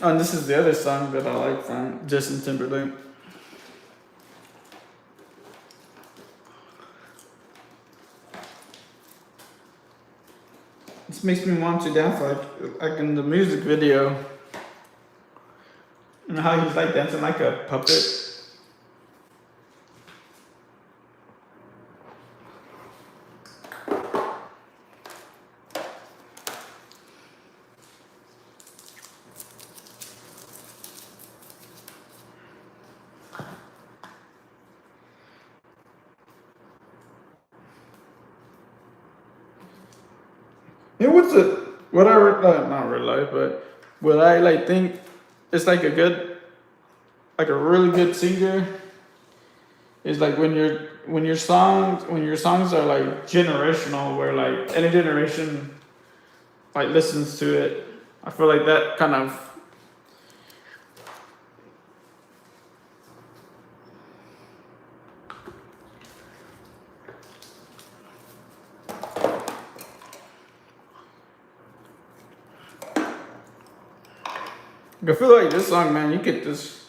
Oh, and this is the other song that I like from Justin Timberlake. This makes me want to dance like in the music video. You know how he's like dancing like a puppet? You know what's it? What I not realize, but what I like think it's like like a really good singer is like when your songs are like generational, where like any generation like listens to it. I feel like that kind of. I feel like this song, man, you could just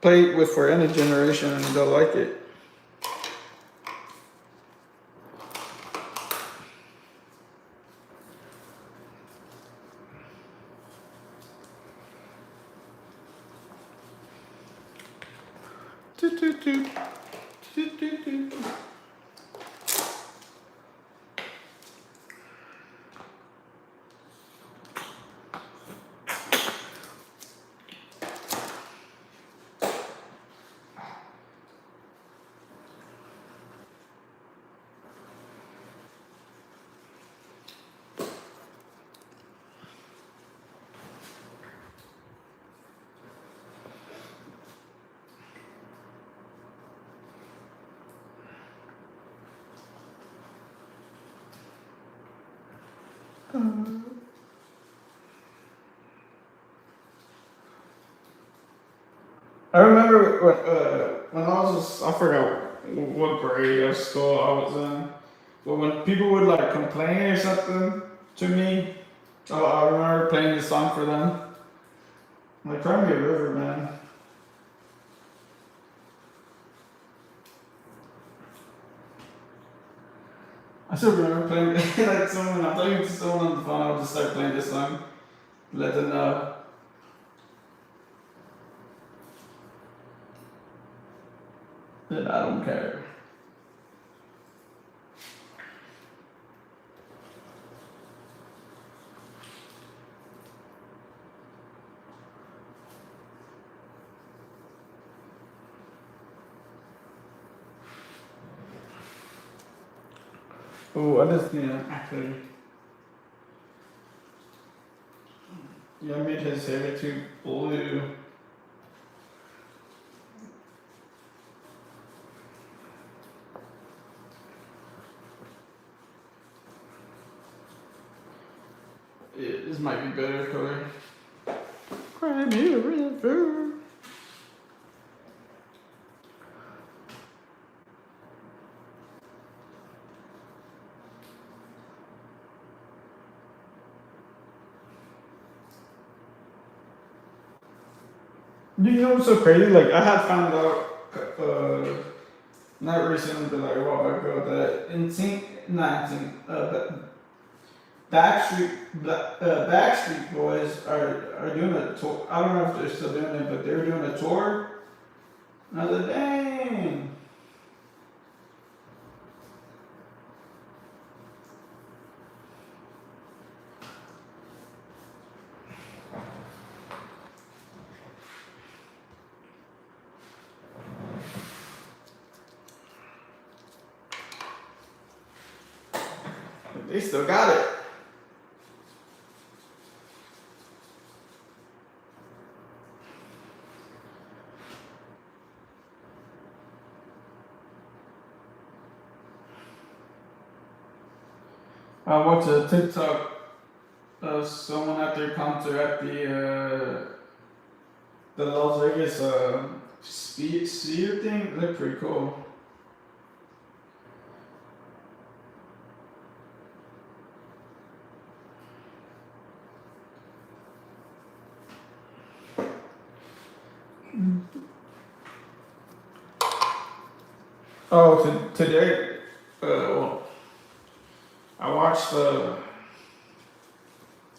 play it with for any generation and they'll like it. I remember when I was, I forgot what grade of school I was in, but when people would like complain or something to me, I remember playing this song for them. Like, cry me a river, man. I still remember playing, like, someone, I'm talking to someone on the phone, I'll just start playing this song, let them know that I don't care. Oh, I just need to actually, yeah, I made his hair too blue. Yeah, this might be better color. Cry me a river. You know what's so crazy? Like, I had found out, not recently, but like a while ago, that not Backstreet Boys are doing a tour. I don't know if they're still doing it, but they're doing a tour. And I was like, dang. They still got it. I watched a TikTok of someone at their concert at the Las Vegas Sphere thing. It looked pretty cool. Oh, today, well, I watched that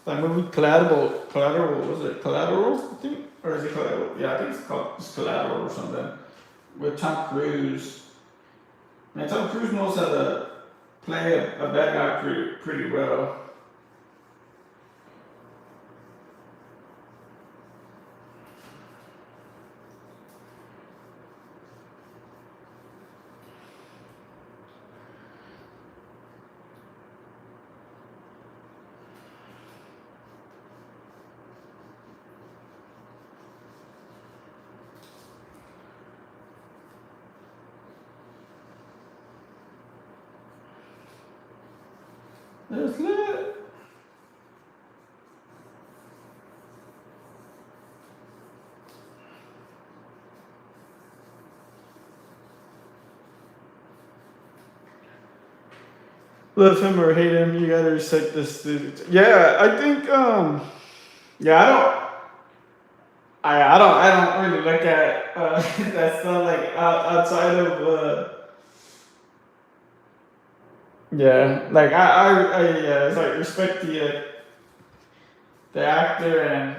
movie Collateral, was it Collateral, I think? Or is it Collateral? Yeah, I think it's called Collateral or something. With Tom Cruise. Man, Tom Cruise knows how to play a bad guy pretty well. It's lit. Love him or hate him, you gotta respect this dude. Yeah, I think yeah, I don't really look at that stuff like outside of yeah, like yeah, it's like respect the actor and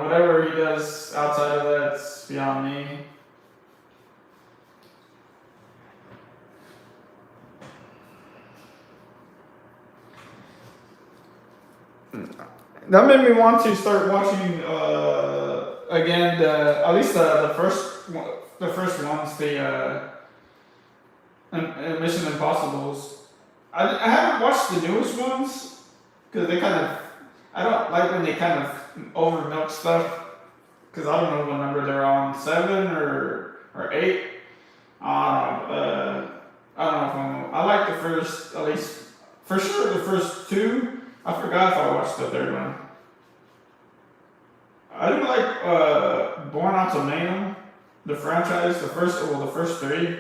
whatever he does outside of that's beyond me. That made me want to start watching again at least the first ones, Mission Impossibles. I haven't watched the newest ones because they kind of, I don't like when they kind of over milk stuff because I don't know what number they're on, 7 or 8. I don't know. I don't know if I like the first at least For sure, the first two. I forgot if I watched the third one. I do like Born Ultimatum, the franchise. The first three.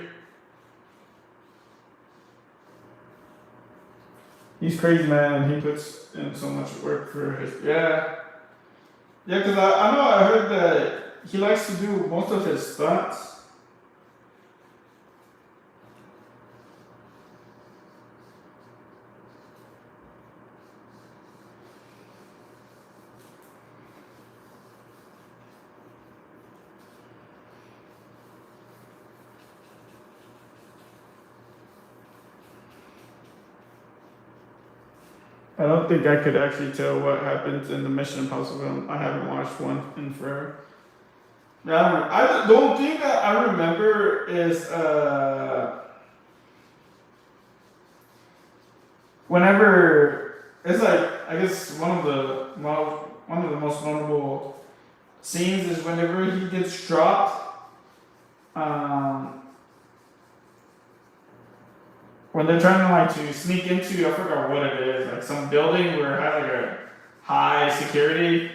He's crazy, man. He puts in so much work for his. Yeah. Yeah, because I know I heard that he likes to do most of his stunts. I don't think I could actually tell what happens in the Mission Impossible film. I haven't watched one in forever. Yeah, the only thing that I remember is whenever it's like I guess one of the most notable scenes is whenever he gets dropped. When they're trying to sneak into, I forgot what it is, like some building where it has like a high security,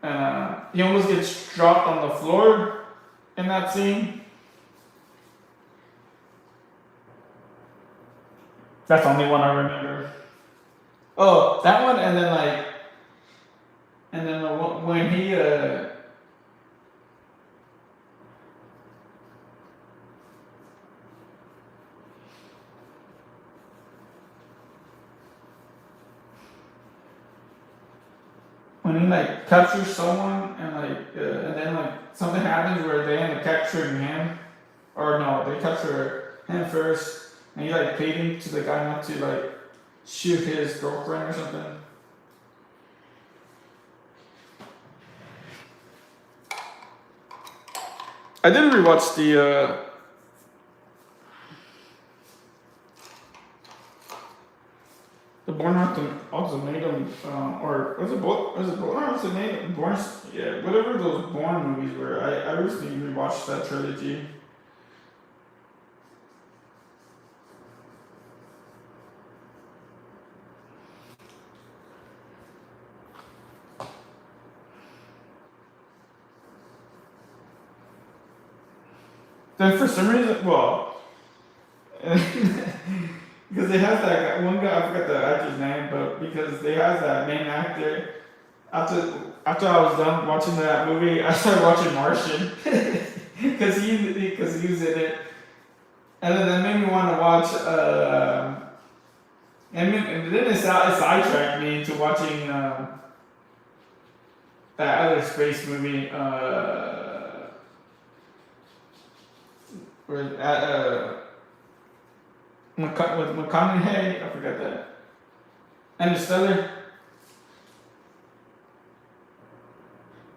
and he almost gets dropped on the floor in that scene. That's the only one I remember. Oh, that one, and then when he captures someone and then something happens where they end up capturing him, or no, they capture him first, and he pleading to the guy not to shoot his girlfriend or something. I didn't rewatch the Born Ultimatum, or was it Born Ultimatum? Yeah, whatever those Born movies were. I recently rewatched that trilogy. Then for some reason, well, because they have that one guy, I forgot the actor's name, but because they have that main actor. After I was done watching that movie, I started watching Martian because he was in it, and then that made me want to watch. And then it sidetracked me into watching that other space movie. With McConaughey, I forgot that. And the Stellar.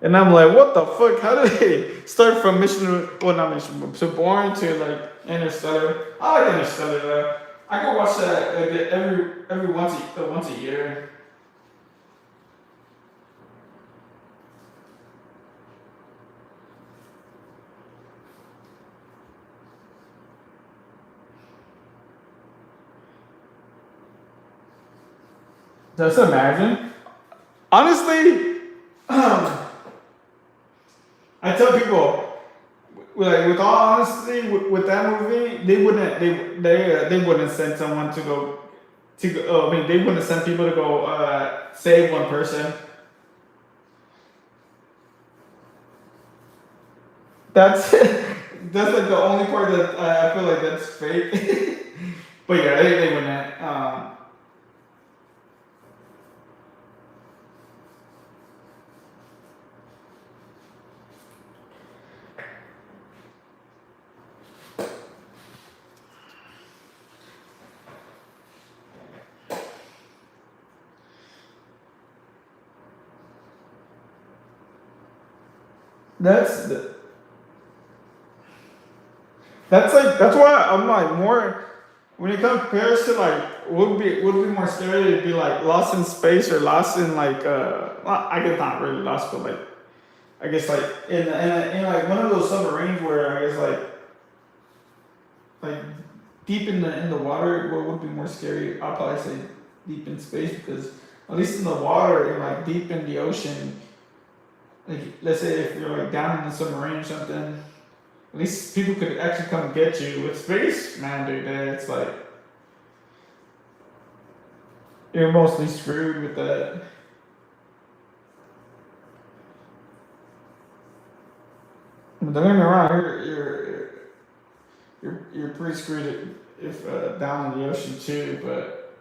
And I'm like, what the fuck? How did they start from to Born to Interstellar? I like Interstellar though. I can watch that every once a year. Just imagine. Honestly, I tell people, with all honesty, with that movie, they wouldn't send someone to go. They wouldn't send people to go save one person. That's that's the only part that I feel like that's fake. But yeah, they wouldn't. That's that's why I'm more when it compares to would be more scary to be lost in space or lost in well, I guess not really lost, but I guess in one of those submarines where I guess like deep in the water, what would be more scary? I'll probably say deep in space because at least in the water and like deep in the ocean, like let's say if you're like down in the submarine or something, at least people could actually come get you. With space, man, dude, it's like you're mostly screwed with that. But don't get me wrong, you're pretty screwed if down in the ocean too. But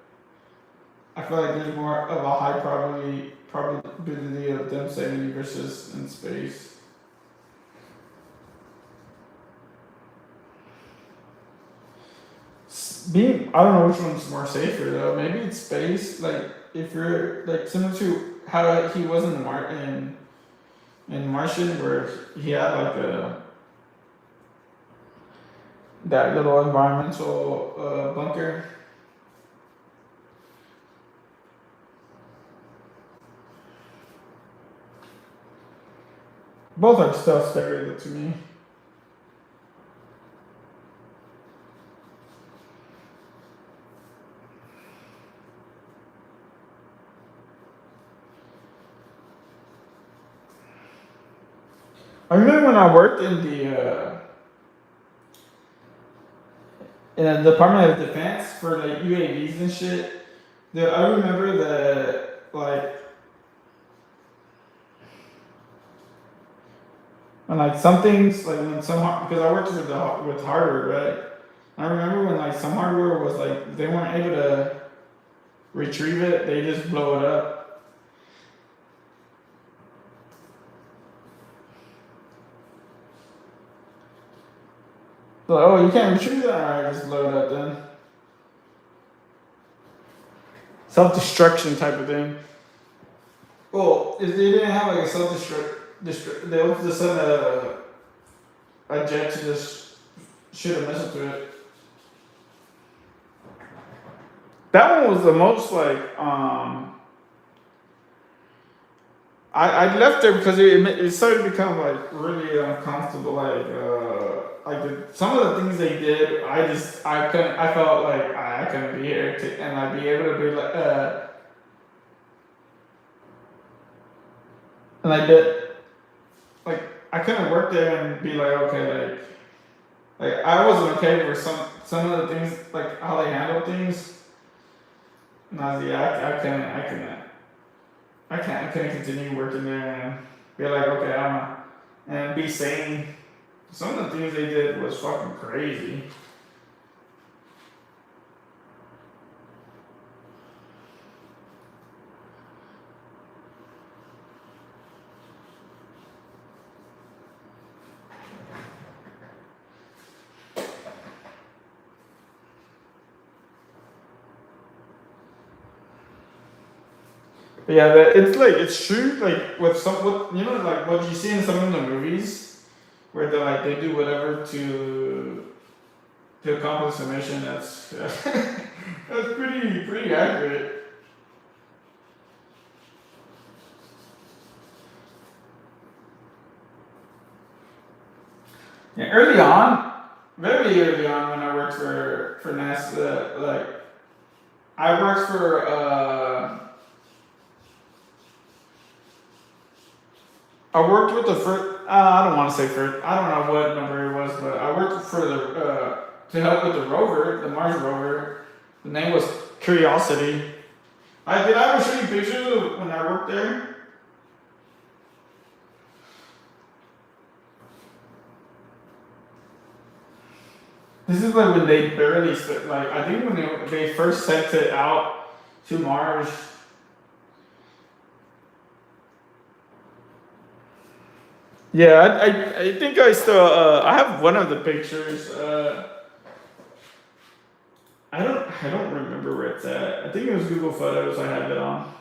I feel like there's more of a high probability of them saving you versus in space. Being I don't know which one's more safer though. Maybe it's space. Like if you're like similar to how he was in Martian, where he had like a that little environmental bunker. Both are still scary to me. I remember when I worked in the Department of Defense for like UAVs and shit. I remember that like when like some things like when some because I worked with hardware, right? I remember when like some hardware was like they weren't able to retrieve it, they just blow it up. So, oh, you can't retrieve that? Alright, just blow it up then. Self destruction type of thing. Well, if they didn't have like a self destruct, they would just send a jet to just shoot a missile to it. That one was the most like I left there because it started to become like really uncomfortable. Some of the things they did, I couldn't. I felt like I couldn't be here and I'd be able to be like and I did like I couldn't work there and be like okay like I wasn't okay with some of the things like how they handle things. And I was I couldn't continue working there and be like, okay, and be sane. Some of the things they did was fucking crazy. But yeah, it's true. Like like what you see in some of the movies, where they do whatever to accomplish the mission. That's that's pretty accurate. Yeah, very early on, when I worked for NASA, like I worked for I worked with the first. I don't want to say first. I don't know what number it was, but I worked for the to help with the rover, the Mars rover. The name was Curiosity. Did I ever show you pictures of when I worked there? This is like when they barely like I think when they first sent it out to Mars. Yeah, I think I still I have one of the pictures. I don't remember where it's at. I think it was Google Photos. I have it on.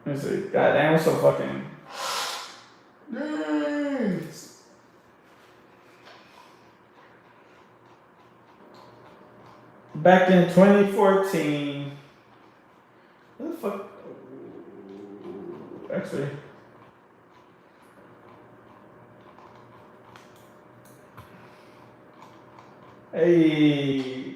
Let me see. God damn, I'm so fucking. Nice. Back in 2014. What the fuck? Actually. Hey.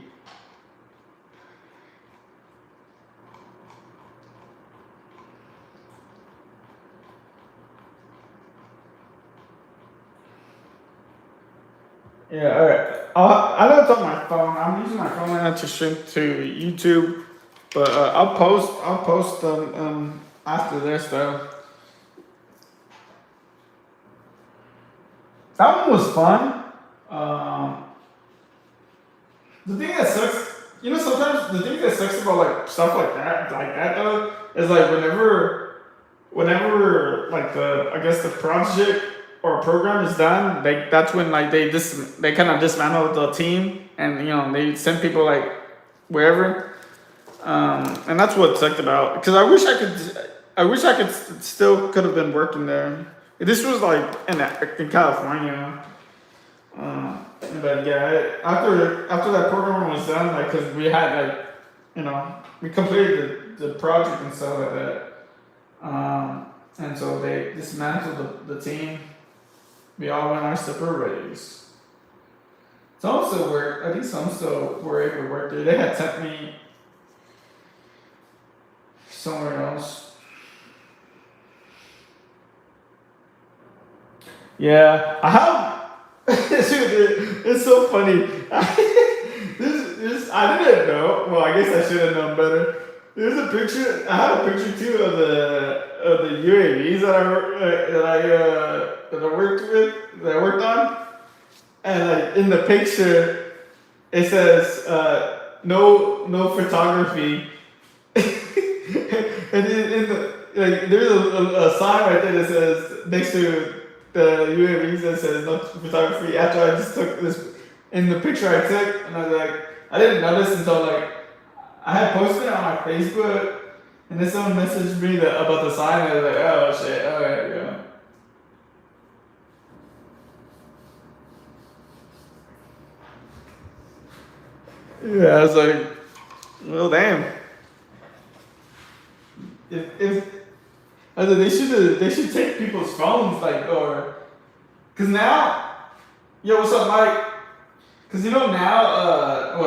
Yeah, all right. I know it's on my phone. I'm using my phone now to stream to YouTube, but I'll post them after this though. That one was fun. Um, the thing that sucks, sometimes the thing that sucks about like stuff like that though, is like whenever like I guess the project or program is done, that's when like they kind of dismantle the team, and they send people like wherever, and that's what sucked about, because I wish I could still could have been working there. This was like in California. But yeah, after that program was done, like, cause we had like, we completed the project and stuff like that. And so they dismantled the team. We all went our separate ways. Some still work. I think some still were able to work there. They had sent me somewhere else. Yeah, I have. Dude, it's so funny. This I didn't know. Well, I guess I should have known better. There's a picture. I had a picture too of the UAVs that I worked with, that I worked on, and like in the picture, it says no photography, and in the like there's a sign right there that says next to the UAVs that says no photography. After I just took this in the picture I took, and I was like, I didn't notice until like I had posted it on my Facebook, and then someone messaged me about the sign, and I was like, oh shit, alright, yeah. Yeah, I was like, well, damn. If I was like, they should take people's phones, like, or because now, yo, what's up, Mike? Because now,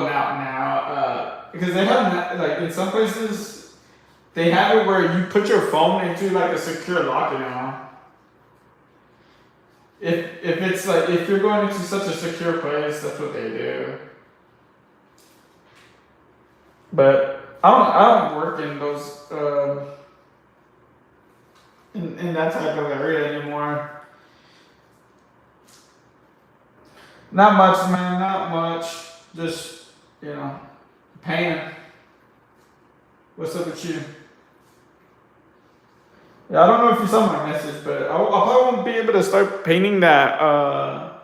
because they have like in some places they have it where you put your phone into like a secure locker now. If it's like if you're going into such a secure place, that's what they do. But I don't work in those in that type of area anymore. Not much, man. Not much. Just painting. What's up with you? Yeah, I don't know if you saw my message, but I probably won't be able to start painting that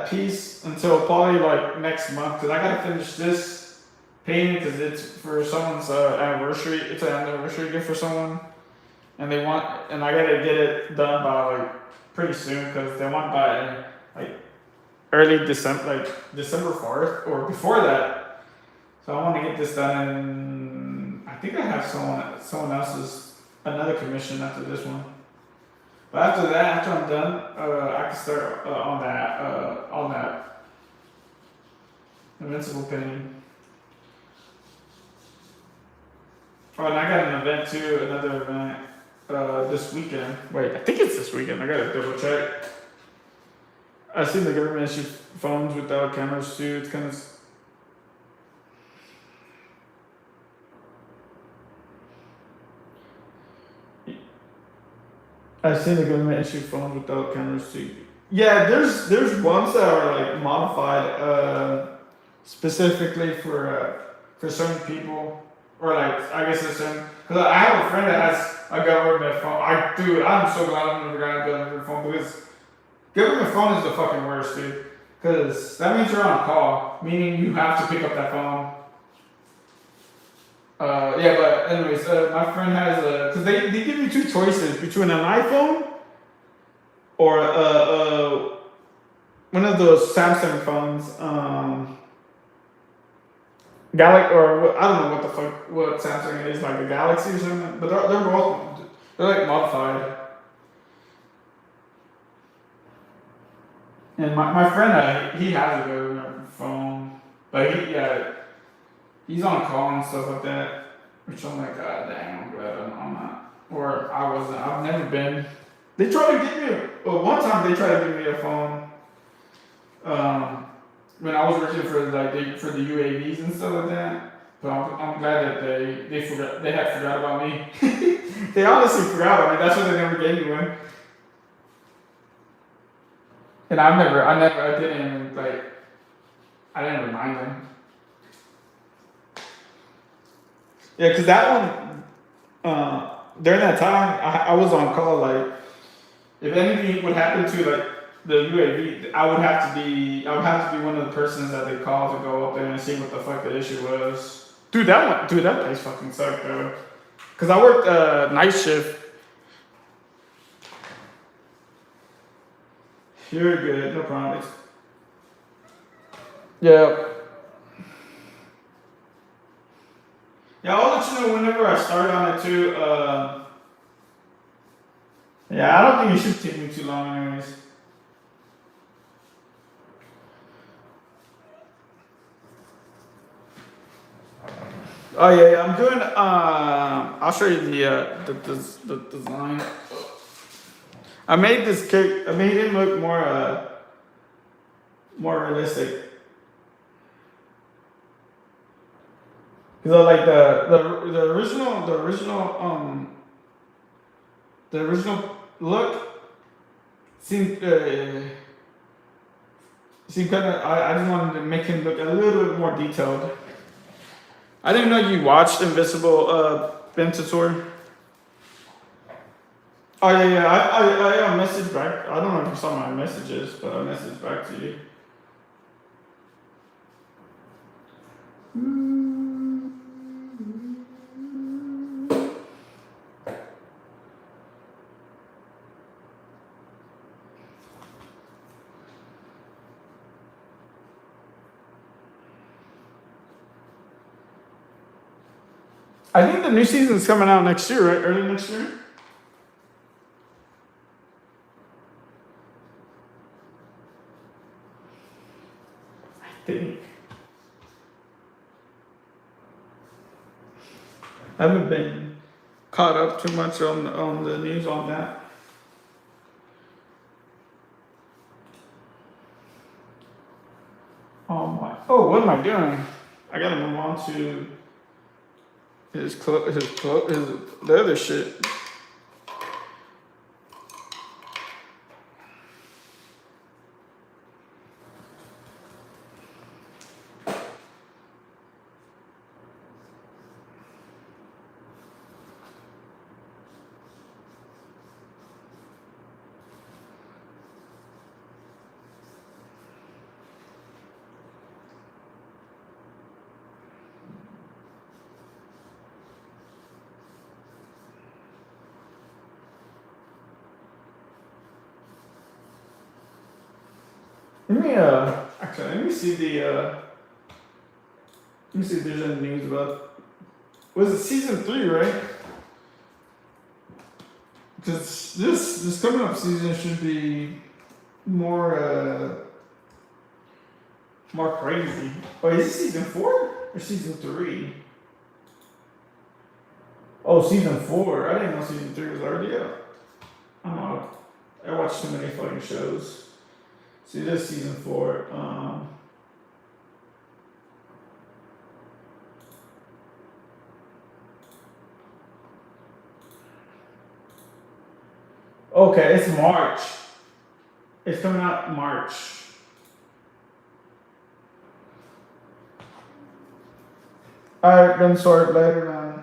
piece until probably like next month, because I gotta finish this painting because it's for someone's anniversary. It's an anniversary gift for someone, and I gotta get it done by like pretty soon, because they want by like early December, like December 4th or before that. So I want to get this done, and I think I have someone else's another commission after this one. But after that, after I'm done, I can start on that invincible painting. Oh, and I got an event too, another event this weekend. Wait, I think it's this weekend. I gotta double check. I've seen the government issue phones without cameras too. It's kind of. I've seen the government issue phones without cameras too. Yeah, there's ones that are like modified specifically for certain people, or like I guess it's certain. Because I have a friend that has a government phone. I'm so glad I've never got a government phone, because government phone is the fucking worst, dude. Because that means you're on a call, meaning you have to pick up that phone. Yeah, but anyways, my friend has because they give you two choices between an iPhone or one of those Samsung phones, Galaxy, or I don't know what Samsung is, like a Galaxy or something, but they're like modified. And my friend, he has a good phone, but he's on call and stuff like that. Which I'm like, God dang, I'm glad I'm not, or I wasn't. I've never been. They tried to give me one time they tried to give me a phone. Um, when I was working for for the UAVs and stuff like that. But I'm glad that they had forgot about me. They honestly forgot about me. That's why they never gave me one. And I didn't like, I didn't remind them. Yeah, cause that one, during that time, I was on call. Like, if anything would happen to like the UAV, I would have to be one of the persons that they call to go up there and see what the fuck the issue was. Dude, that place fucking sucked though. Cause I worked night shift. You're good, no problem. Yeah. Yeah, I'll let you know whenever I start on it too. Yeah, I don't think it should take me too long, anyways. Oh yeah, I'm doing. I'll show you the design. I made this cake. I made him look more realistic. Cause like the original look seemed kind of. I just wanted to make him look a little bit more detailed. I didn't know you watched Invisible Ventutor. Oh yeah. I messaged back. I don't know if you saw my messages, but I messaged back to you. I think the new season's coming out next year, right? Early next year. I think. I haven't been caught up too much on the news on that. Oh my! Oh, what am I doing? I gotta move on to his the other shit. Let me see let me see if there's any news about. Was it season 3, right? Because this coming up season should be more crazy. Oh, is it season 4 or season 3? Oh, season 4. I didn't know season 3 was already out. I'm out. I watch too many fucking shows. See, this is season 4. Okay, it's March. It's coming out March. Alright, then sort later, man.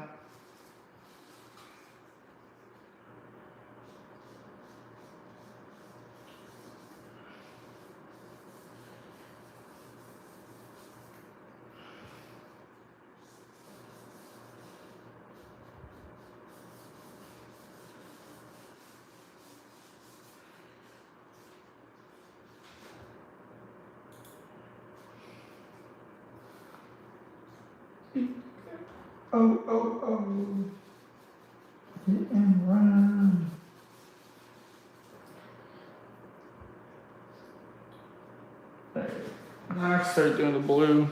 Oh. Hit and run. I start doing the blue.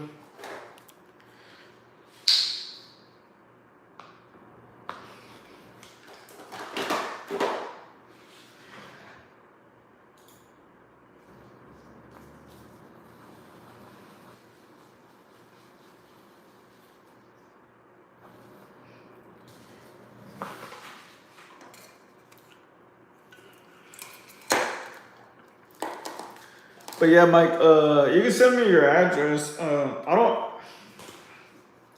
But yeah, Mike, you can send me your address. I don't.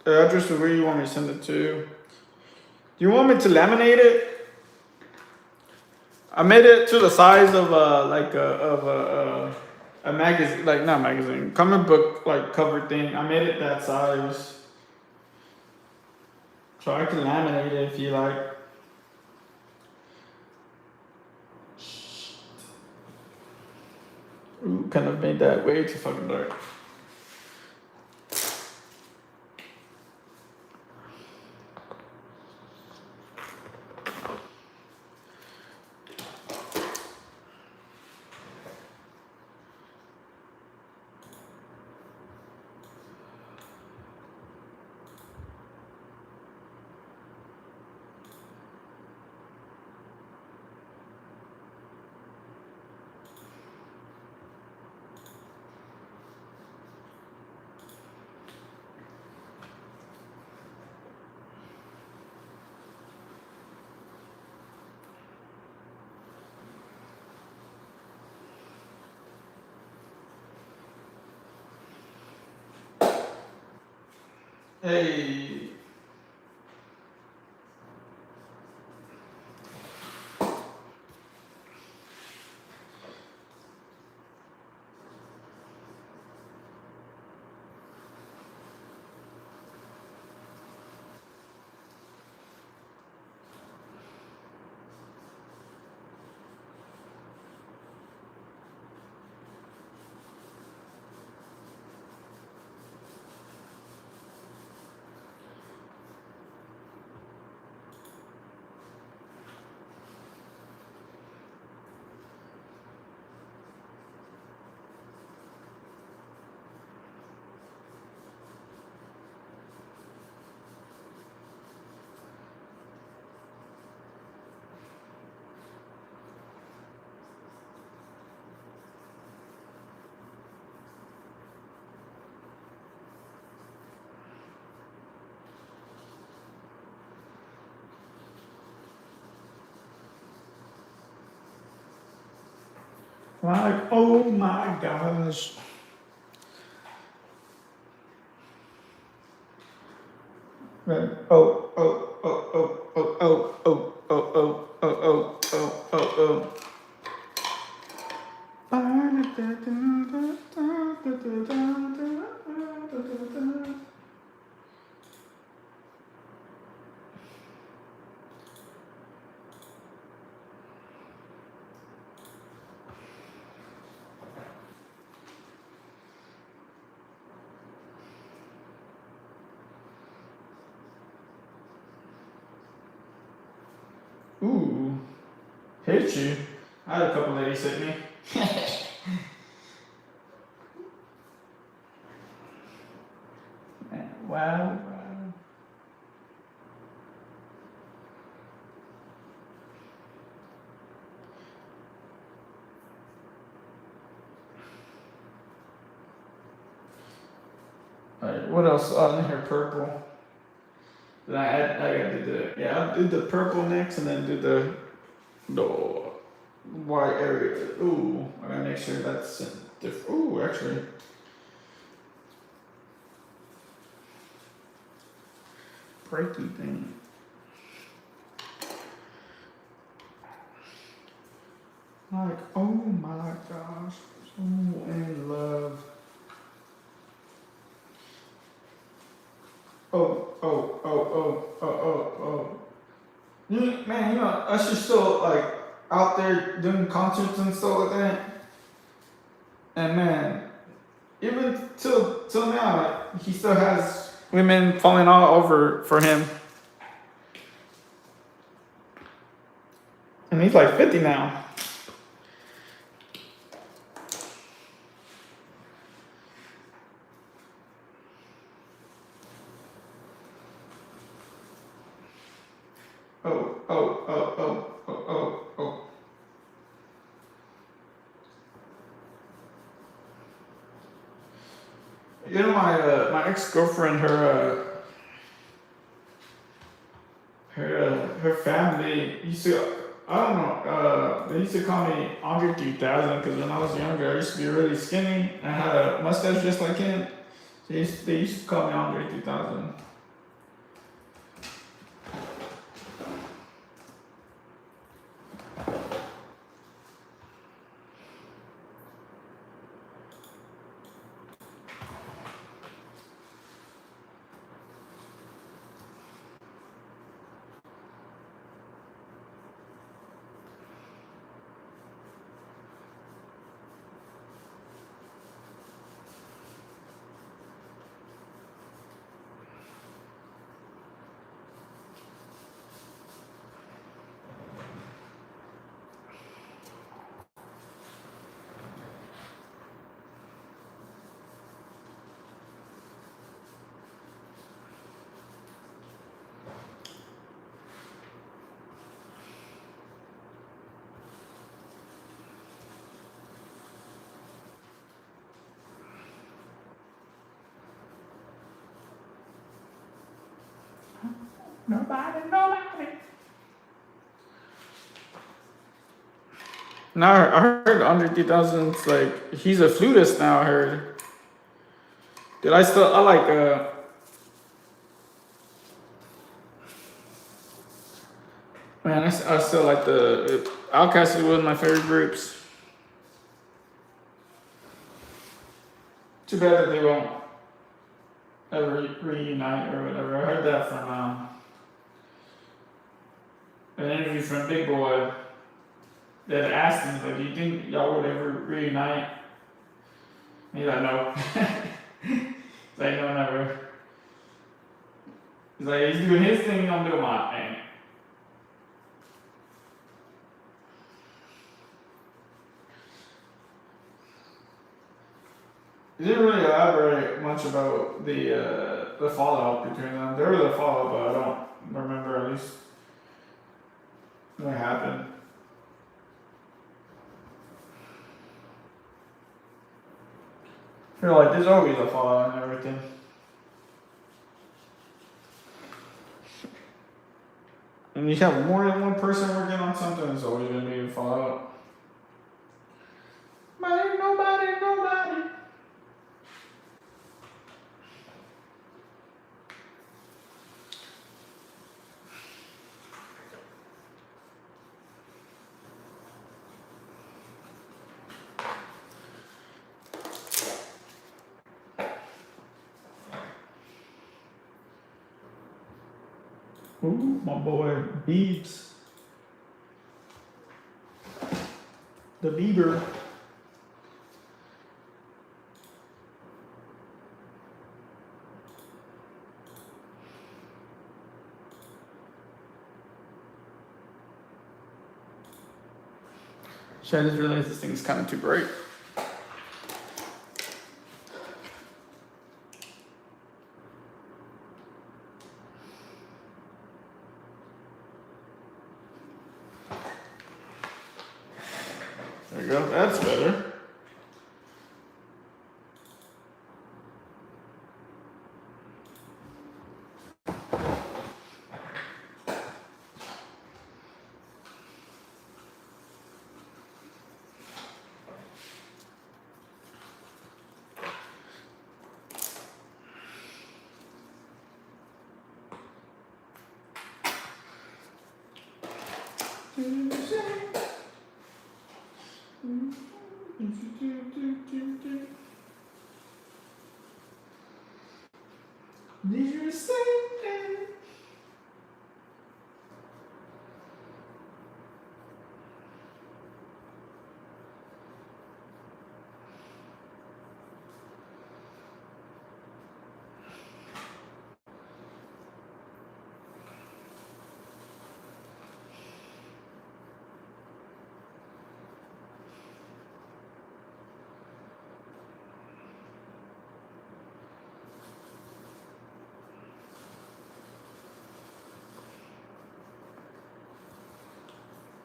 The address of where you want me to send it to. Do you want me to laminate it? I made it to the size of a magazine, like not magazine, comic book like cover thing. I made it that size, so I can laminate it if you like. Ooh, kind of made that way too fucking dark. Hey. Like, oh my gosh. Right. Oh, oh, oh, oh, oh, oh, oh, oh, oh, oh, oh, oh, oh, oh. Ooh, hit you. I had a couple ladies hit me. Wow. Alright, what else on here? Purple. Then I gotta do the, yeah, I'll do the purple next and then do the white area. Ooh, I gotta make sure that's different. Ooh, actually. Breaking thing. Like, oh my gosh, so in love. Oh. Man, you know, Usher's still like out there doing concerts and stuff like that. And man, even till now, like, he still has women falling all over for him. And he's like 50 now. my ex-girlfriend, her family used to, I don't know, they used to call me Andre 3000 because when I was younger, I used to be really skinny. I had a mustache just like him. So they used to call me Andre 3000. Nobody. Now I heard Andre 3000's like he's a flutist now. I heard. Did I like man, I still like the Outcast is one of my favorite groups. Too bad that they won't ever reunite or whatever. I heard that from an interview from Big Boy that asked him, like, do you think y'all would ever reunite? And he's like, no. He's like, no, never. He's like, he's doing his thing, I'm doing my thing. He didn't really elaborate much about the fallout between them. There was a fallout, but I don't remember at least what happened. I feel like there's always a fallout and everything. And you have more than one person working on something, it's always gonna be a fallout. But ain't nobody. Ooh, my boy Beebs. The Bieber. Shit, I just realized this thing's kind of too bright. There you go, that's better. Did you say that?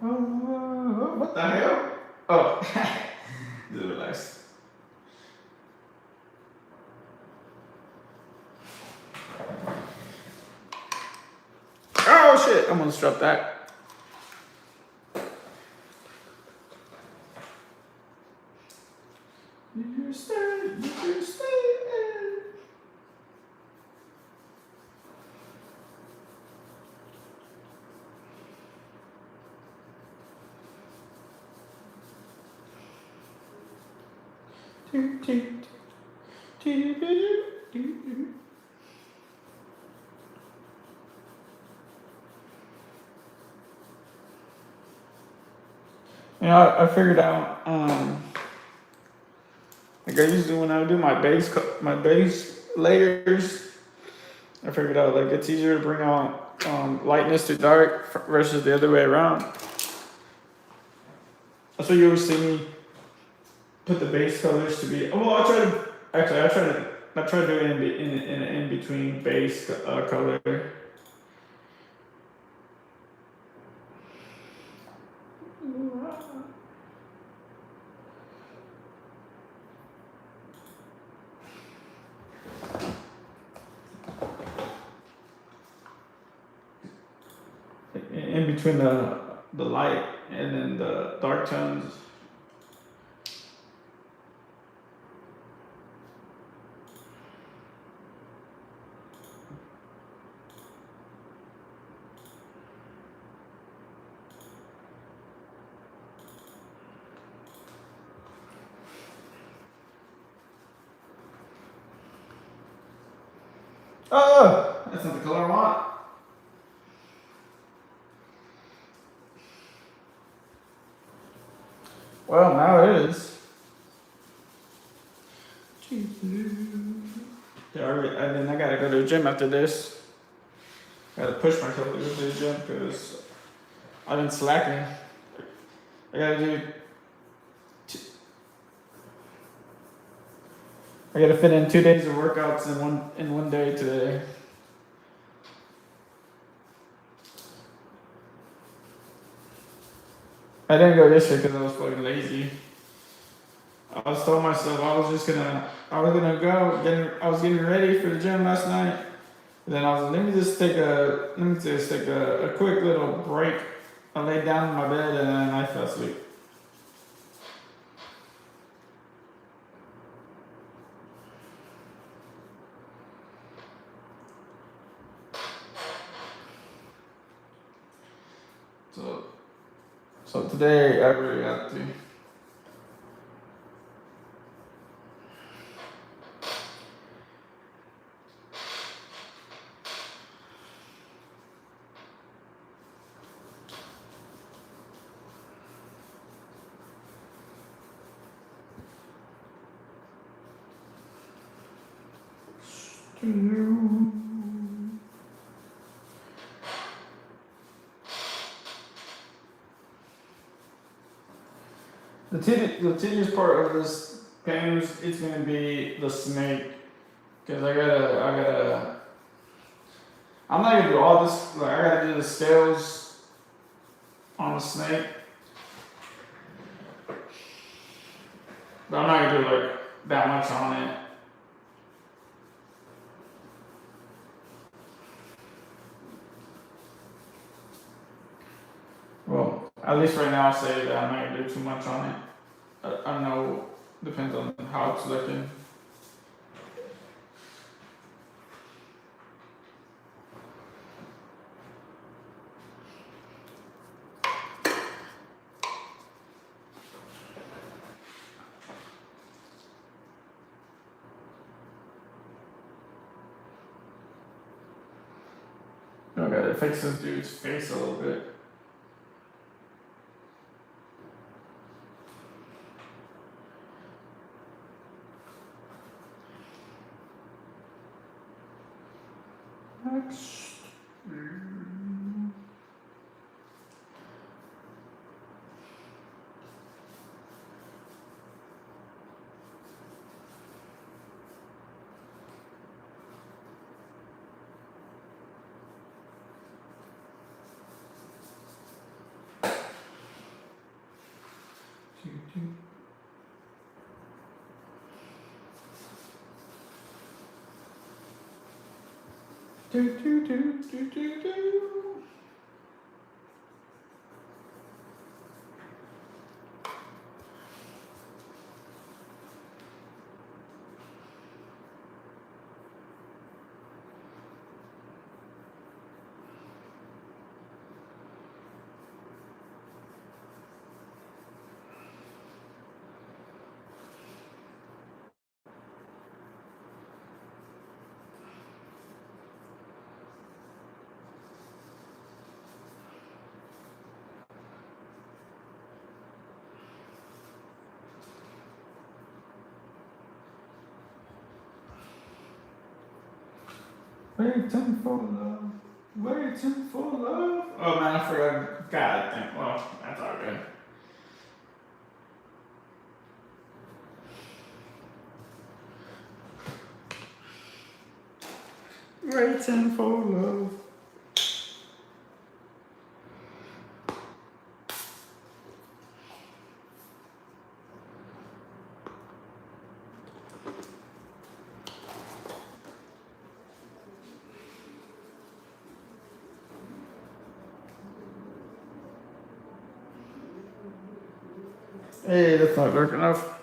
What the hell? Oh, just relax. drop that. You stay. You know, I figured out, like I used to when I do my base layers. I figured out like it's easier to bring out lightness to dark versus the other way around. That's why you always see me put the base colors to be. Well, I try to do it in an in between base color. In between the light and then the dark tones. Oh, that's not the color I want. Well, now it is. Yeah, and then I gotta go to the gym after this. I gotta push myself to go to the gym because I've been slacking. I gotta fit in 2 days of workouts in one day today. I didn't go yesterday because I was fucking lazy. I was told myself I was gonna go. I was getting ready for the gym last night. And then I was let me just take a quick little break. I laid down in my bed and then I fell asleep. So today I really got to. The tedious part of this painting it's gonna be the snake, cause I'm not gonna do all this. Like I gotta do the scales on the snake, but I'm not gonna do like that much on it. Well, at least right now I'll say that I'm not gonna do too much on it. I don't know, depends on how it's looking. I gotta fix this dude's face a little bit. Next. Do. Waiting for love. Waiting for love. Oh man, I forgot. God damn. Well, that's all good. Waiting for love. Hey, that's not dark enough.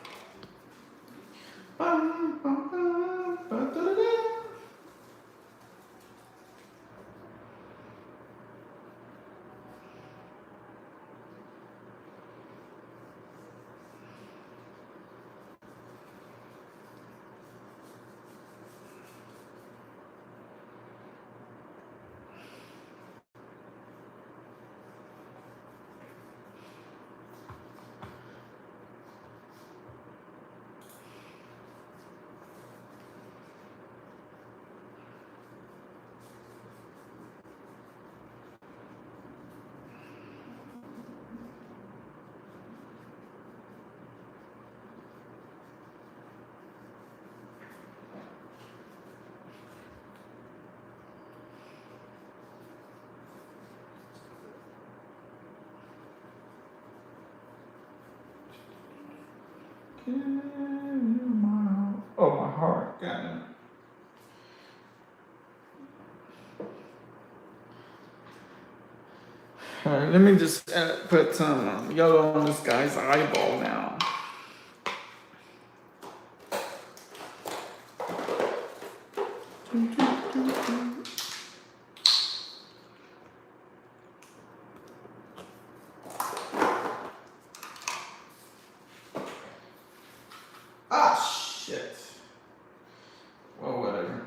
Oh, my heart. God damn it. Alright, let me just put some yellow on this guy's eyeball now. Ah, shit. Well, whatever.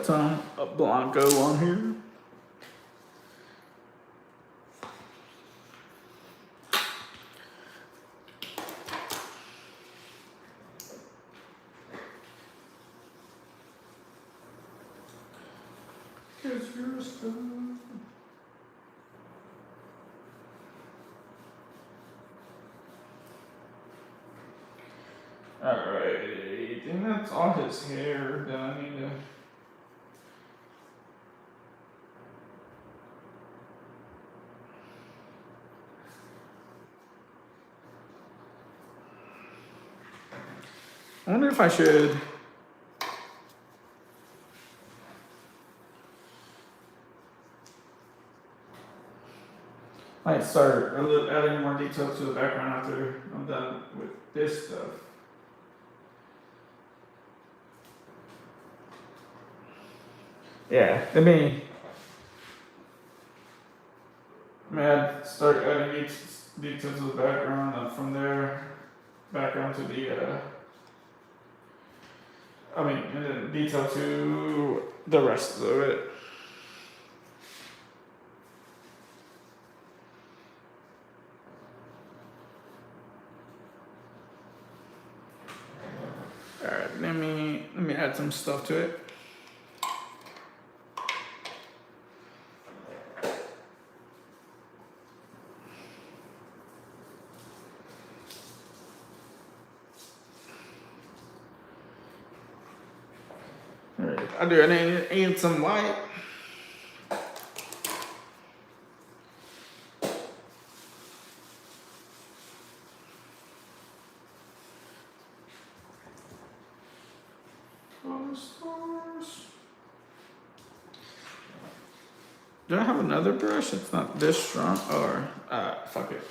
Got a Blanco on here. Cause you're stuff. Alright, I think that's all his hair that I need to. I wonder if I should. Might start adding more detail to the background after I'm done with this stuff. Yeah, let me start adding details to the background, and from there, background to the, and then detail to the rest of it. Alright, let me add some stuff to it. I need some white. Stars. Do I have another brush? It's not this strong, or fuck it.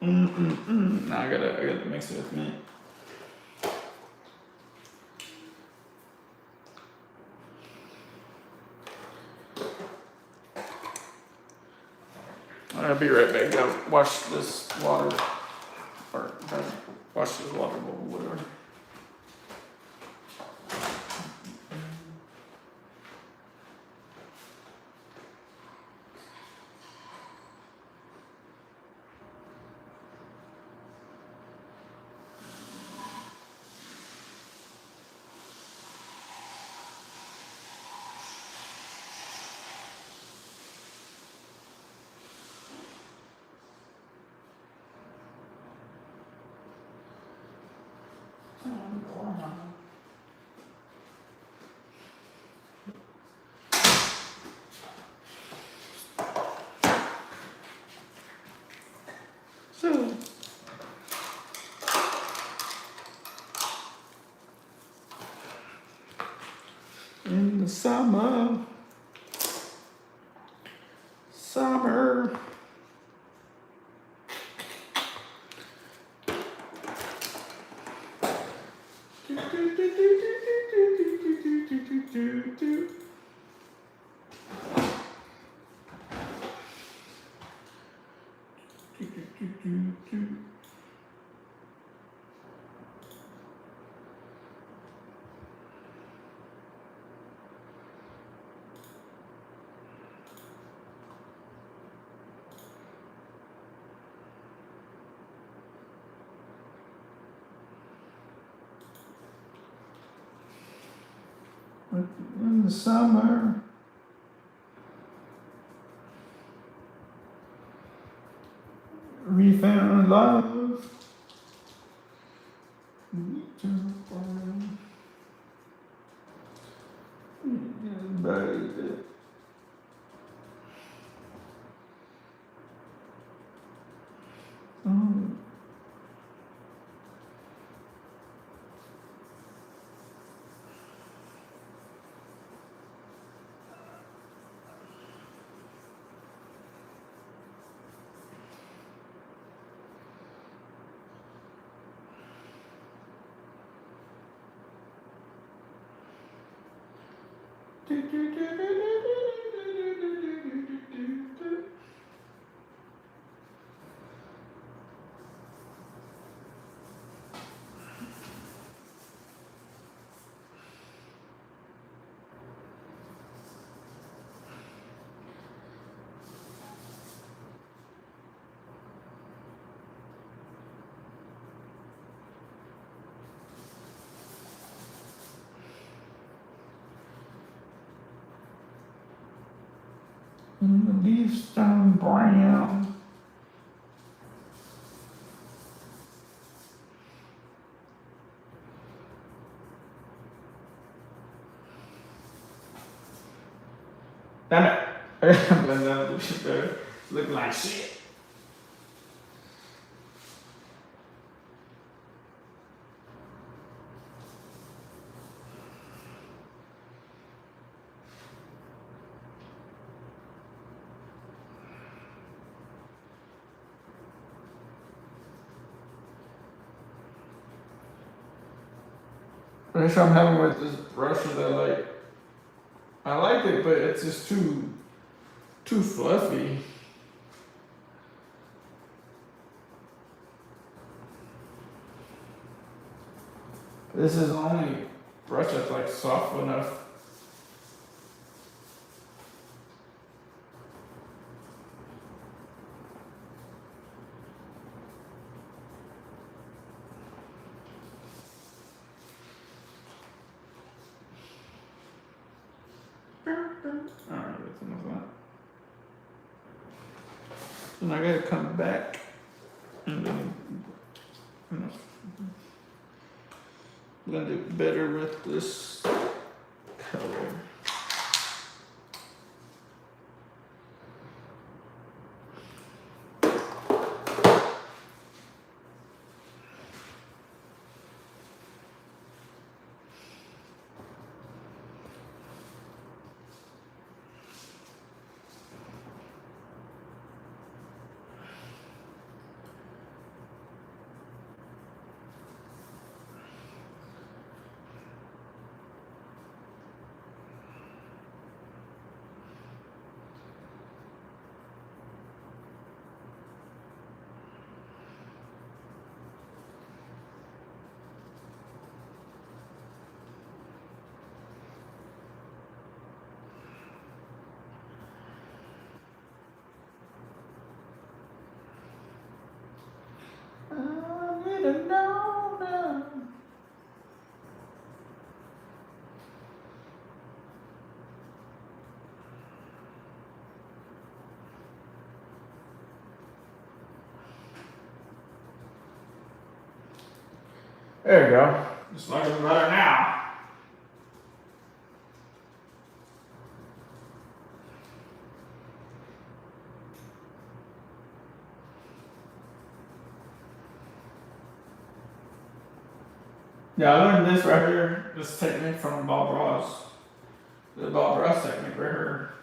Now I gotta mix it with me. I'll be right back. Gotta wash this water, or wash this water bowl, whatever. So, in the summer. In the summer. We found love. Baby. The leaves turn brown. Damn it! I gotta blend that a shit better. Look like shit. The issue I'm having with this brush is that I like it, but it's just too fluffy. This is the only brush that's soft enough. Alright, that's enough of that. And I gotta come back and then blend it better with this color. There you go. It's looking better now. Yeah, I learned this right here, this technique from Bob Ross. The Bob Ross technique right here.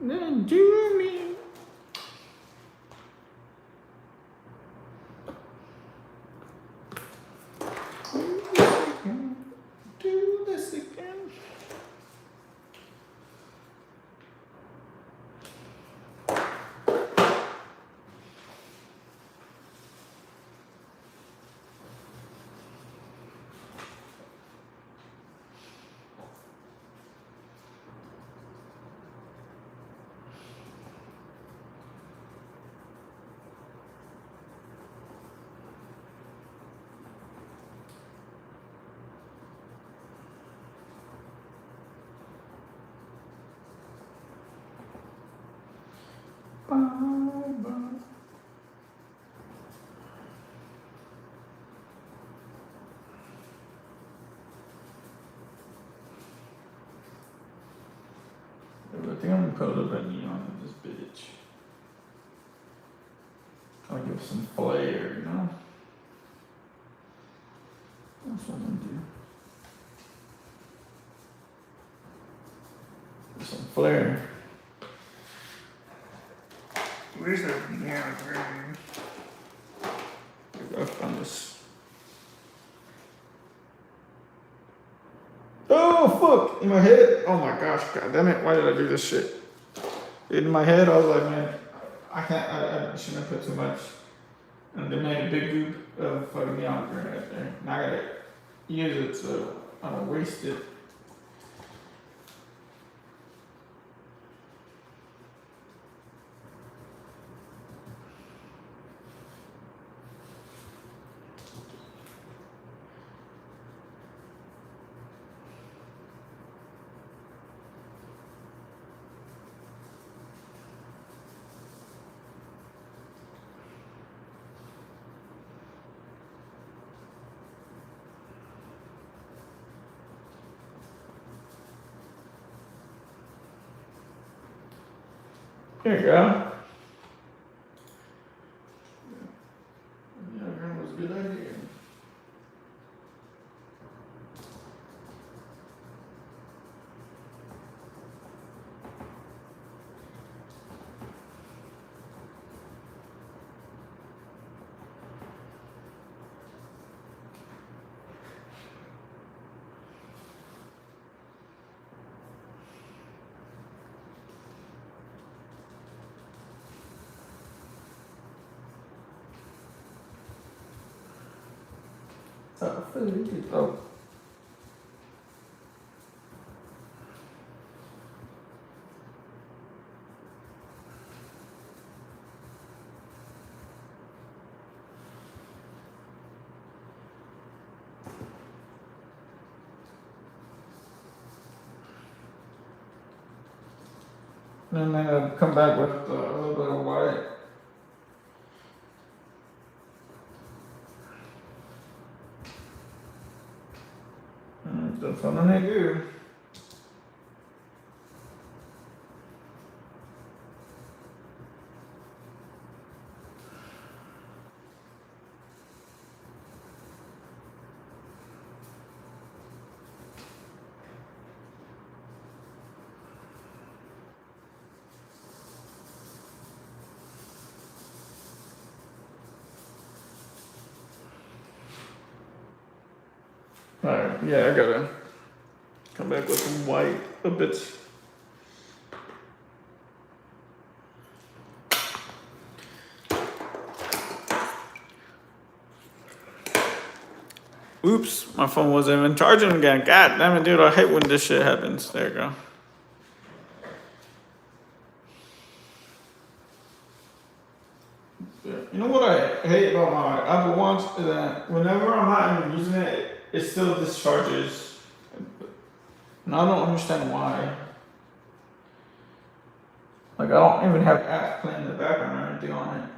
Then do me. Do this again. Bye bye. I think I'm gonna put a little bit of neon in this bitch. I'll give some flair, you know? That's what I'm gonna do. Give some flair. Where's that neon green? I found this. Oh fuck! In my head. Oh my gosh! God damn it! Why did I do this shit? In my head, I was like, man, I can't. I shouldn't have put too much. And they made a big goop of fucking neon green right there. And I gotta use it, so I don't waste it. There you go. Yeah, that was a good idea. Oh. And then come back with a little bit of white. That's what I do. Alright, yeah, I gotta come back with some white a bit. Oops, my phone wasn't even charging again. God damn it, dude, I hate when this shit happens. There you go. You know what I hate about my Apple Watch is that whenever I'm not even using it, it still discharges. And I don't understand why. Like, I don't even have apps playing in the background or anything on it.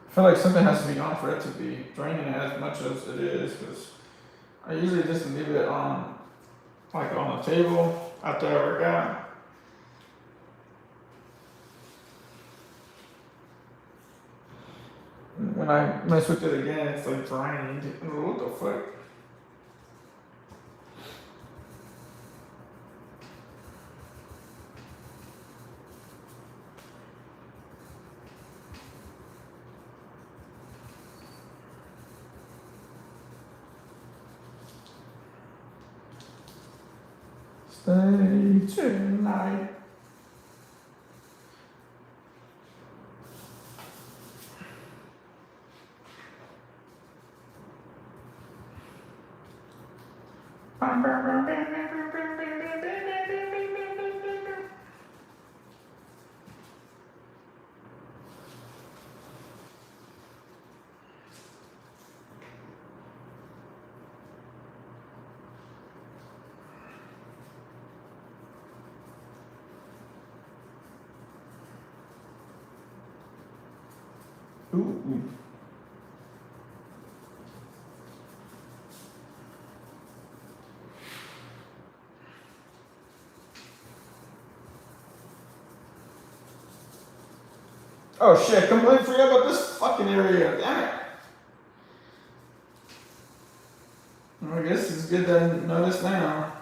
I feel like something has to be on for it to be draining as much as it is, because I usually just leave it on, like on the table after I work out. When I mess with it again, it's like draining. What the fuck? Stay tonight. Ooh. Oh shit, completely forgot about this fucking area. Damn it. Well, I guess it's good to notice now.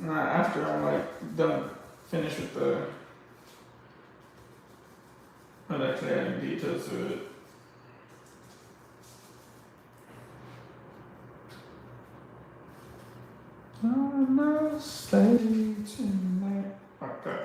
After I'm like done, finished with the. Not actually adding details to it. I must stay tonight. Okay.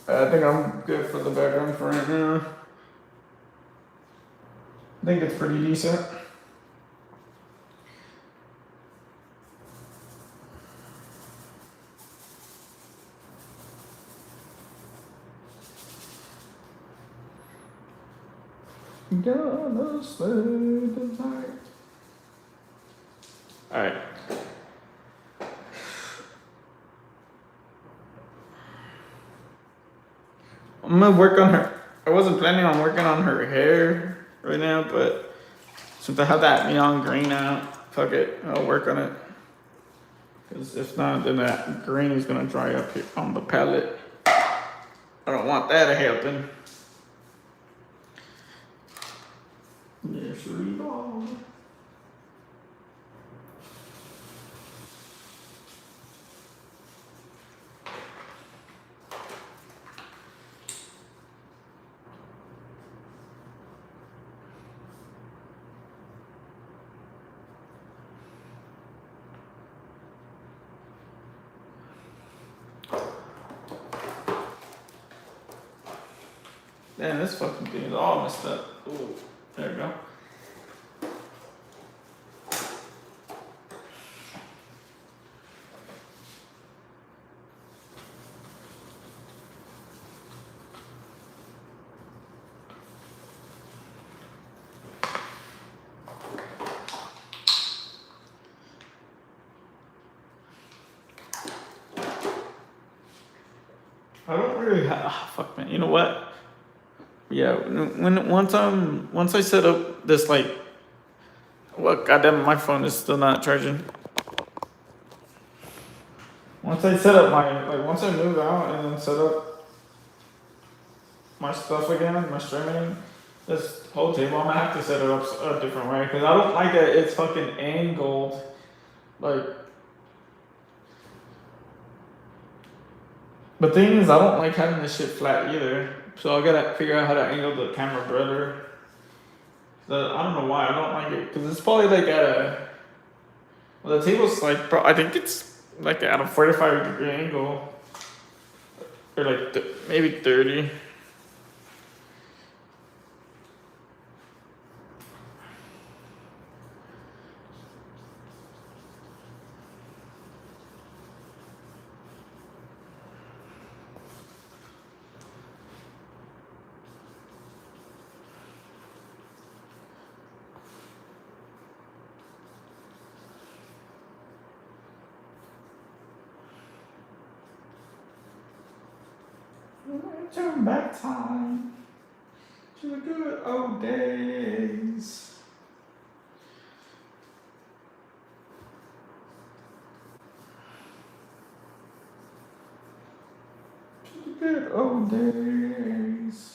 I think I'm good for the background for right now. I think it's pretty decent. Gonna stay tonight. Alright. I'm gonna work on her. I wasn't planning on working on her hair right now, but since I have that neon green out, fuck it, I'll work on it. Because if not, then that green is gonna dry up here on the palette. I don't want that to happen. Yes, revolve. Damn, this fucking thing is all messed up. Ooh, there we go. I don't really have. Fuck man, you know what? Yeah, once I set up this like, what? Goddamn, my phone is still not charging. Once I set up once I move out and then set up my stuff again, my streaming, this whole table, I'm gonna have to set it up a different way because I don't like that it's fucking angled. Like, the thing is, I don't like having this shit flat either. So I gotta figure out how to angle the camera better. I don't know why I don't like it because it's probably like at a. Well, the table's like, I think it's like at a 45-degree angle, or like maybe 30. Turn back time to the good old days. To the good old days.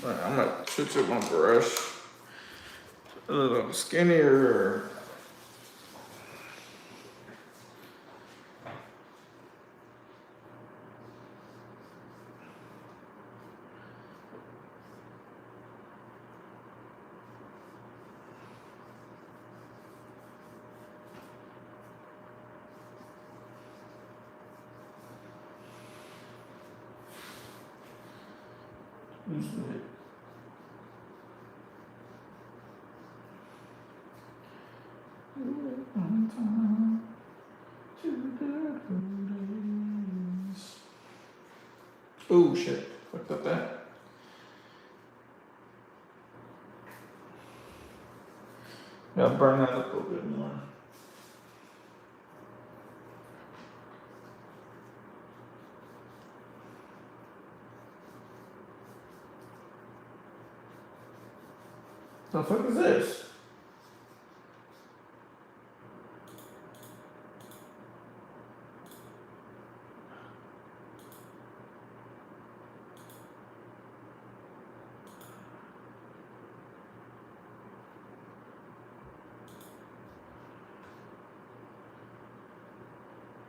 Right, I'm gonna switch up my brush. A little skinnier. Oh shit, fucked up that. Gotta burn that up a little bit more. The fuck is this?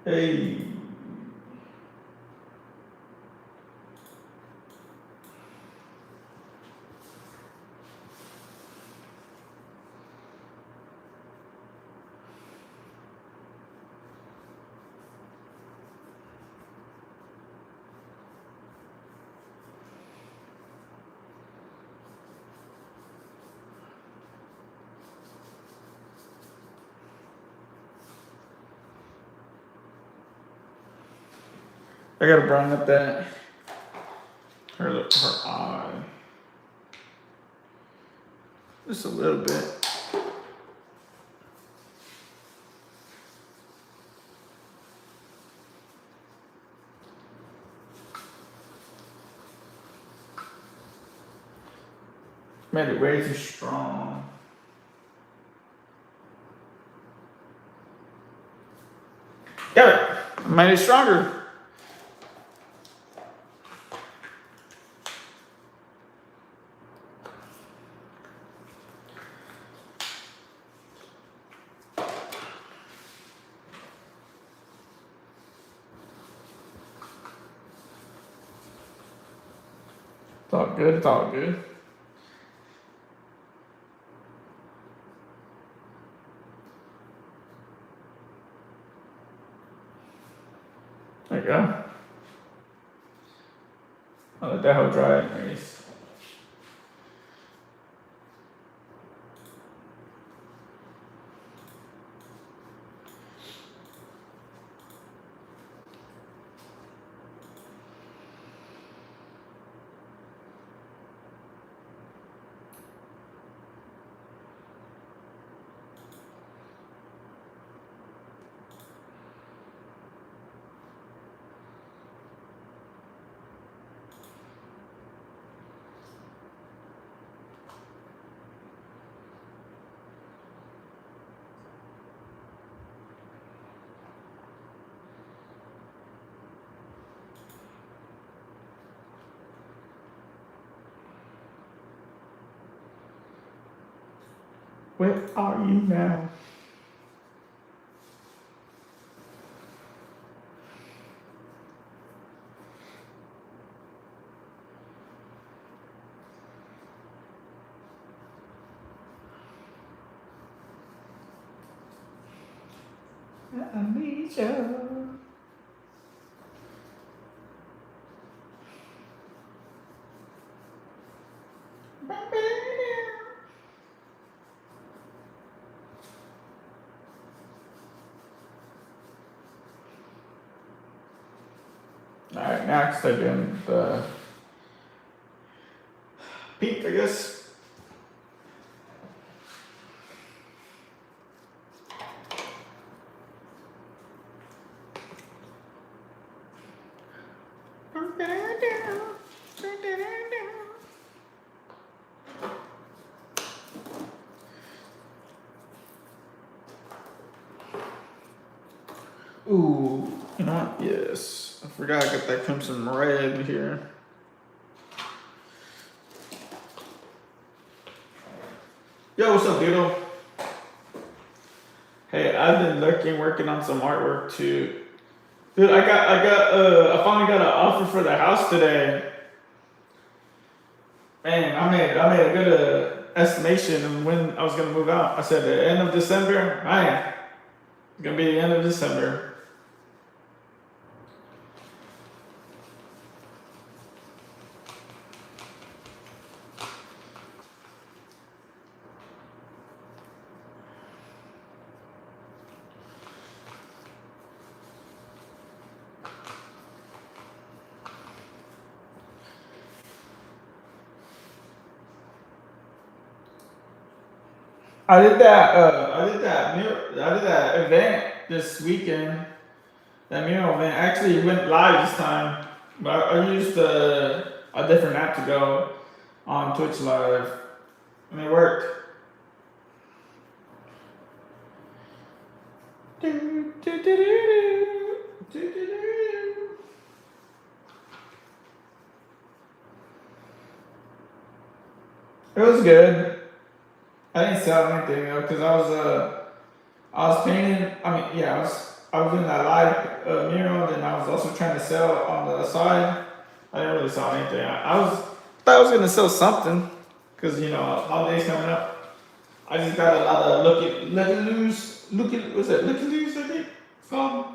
Hey. I gotta brown up that her eye just a little bit. Made it way too strong. Got it. Made it stronger. It's all good. It's all good. I'll let that hoe dry anyways. Where are you now? I need you. Alright, next again, the pink, I guess. Ooh, you know what? Yes. I forgot I got that crimson red here. Yo, what's up, Doodle? Hey, I've been working on some artwork too. Dude, I finally got an offer for the house today. Man, I made a good estimation of when I was gonna move out. I said the end of December. Man, it's gonna be the end of December. I did that event this weekend. That mural event actually went live this time, but I used a different app to go on Twitch Live, and it worked. It was good. I didn't sell anything though, cause I was painting. I mean, yeah, I was doing that live mural, and I was also trying to sell on the side. I didn't really sell anything. Thought I was gonna sell something, cause you know holidays coming up. I just got a lot of looky loose. What's that? Looky loose, I think it's called.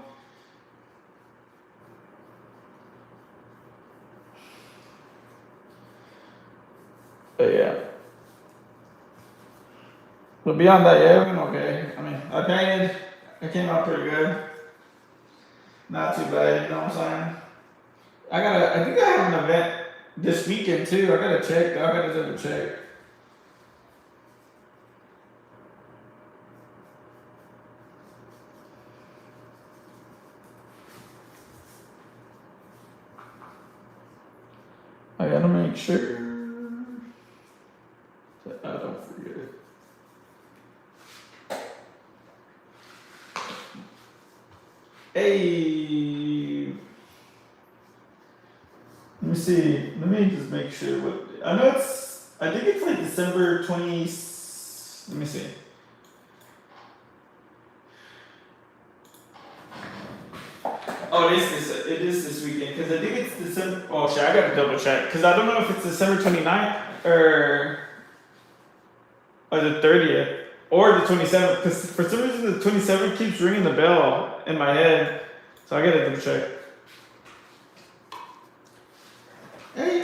But yeah. But beyond that, yeah, it went okay. I mean, I painted. It came out pretty good. Not too bad, you know what I'm saying? I think I have an event this weekend too. I gotta check. I gotta double check. I gotta make sure that I don't forget it. Hey, let me see. Let me just make sure what I know. I think it's like December 20. Let me see. Oh, it is this weekend because I think it's December. Oh shit, I gotta double check because I don't know if it's December 29th or the 30th or the 27th. Because for some reason the 27th keeps ringing the bell in my head, so I gotta double check. Hey.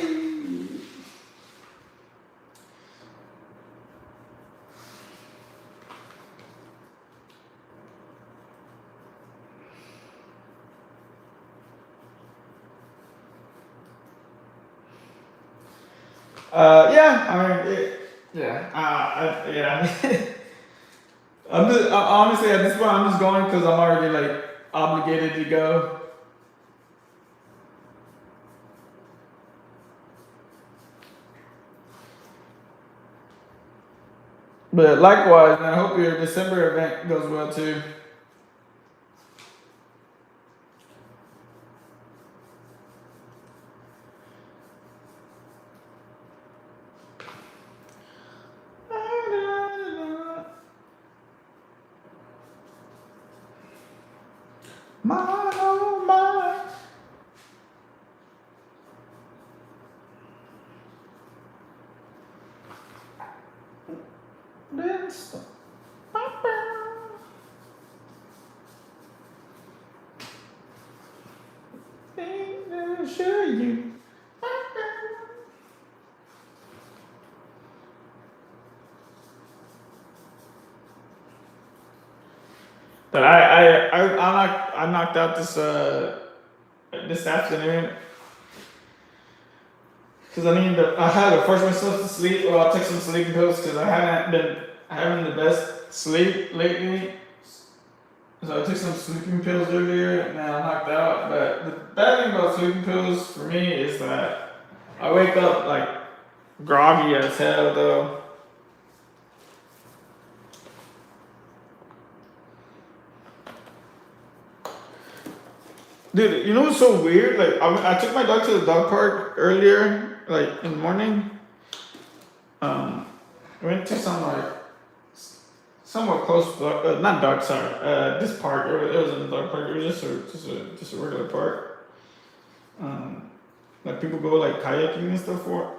Yeah, I mean, yeah, yeah. Honestly, at this point, I'm just going because I'm already like obligated to go. But likewise, man, I hope your December event goes well too. My, oh my. This. Show you. But I knocked out this afternoon because I had to force myself to sleep. Well, I took some sleeping pills because I haven't been having the best sleep lately. So I took some sleeping pills earlier and then I knocked out. But the bad thing about sleeping pills for me is that I wake up like groggy as hell though. Dude, you know what's so weird? Like I took my dog to the dog park earlier, like in the morning. I went to some like somewhat close, not dog, sorry, this park. It wasn't a dog park. It was just a regular park. Like people go like kayaking and stuff for.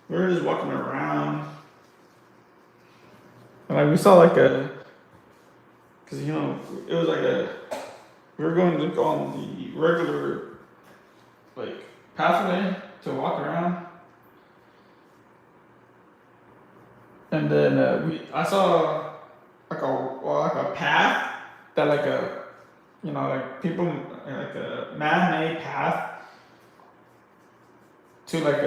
We were just walking around, and like we saw like cause it was like we were going to go on the regular like pathway to walk around, and then I saw like a path that like like people like a man-made path to like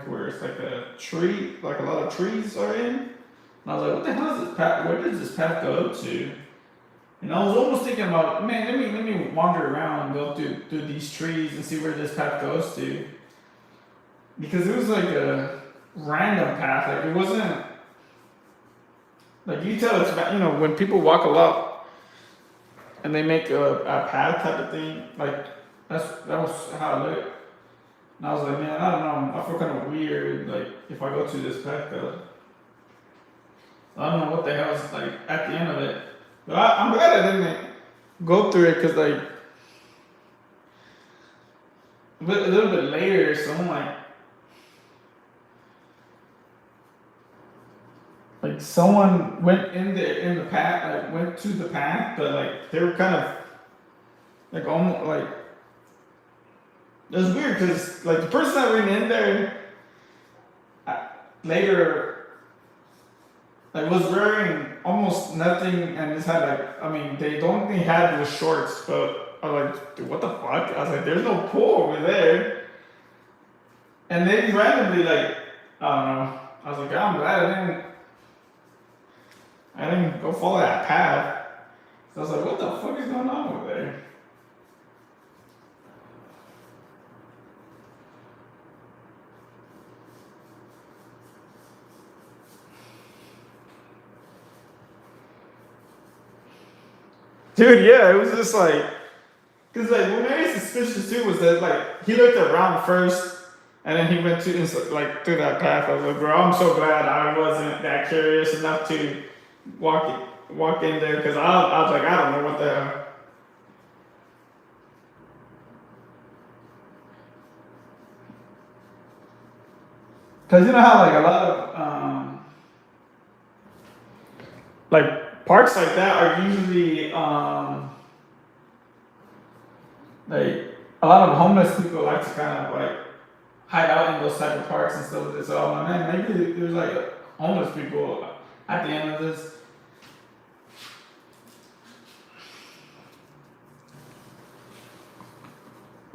where it's like a tree, like a lot of trees are in. And I was like, what the hell is this path? Where does this path go to? And I was almost thinking about, man, let me wander around and go through these trees and see where this path goes to. Because it was like a random path. Like it wasn't like you tell it's when people walk a lot and they make a path type of thing. Like that was how it looked. And I was like, man, I don't know. I feel kind of weird. Like if I go to this path though, I don't know what the hell is like at the end of it. But I'm glad I didn't go through it because like a little bit later, someone went in the path, like went to the path, but like they were kind of like almost like it was weird because like the person that went in there later like was wearing almost nothing and just had they don't think had was shorts, but I was like, dude, what the fuck? I was like, there's no pool over there. And then randomly like I don't know. I was like, I'm glad I didn't go follow that path. So I was like, what the fuck is going on over there? Dude, yeah, it was just like, cause like what made me suspicious too was that like he looked around first, and then he went like through that path. I was like, bro, I'm so glad I wasn't that curious enough to walk in there, cause I was like, I don't know what the hell. Cause you know how like a lot of like parks like that are usually like a lot of homeless people like to kind of like hide out in those type of parks and stuff like this. So I'm like, man, maybe there's like homeless people at the end of this.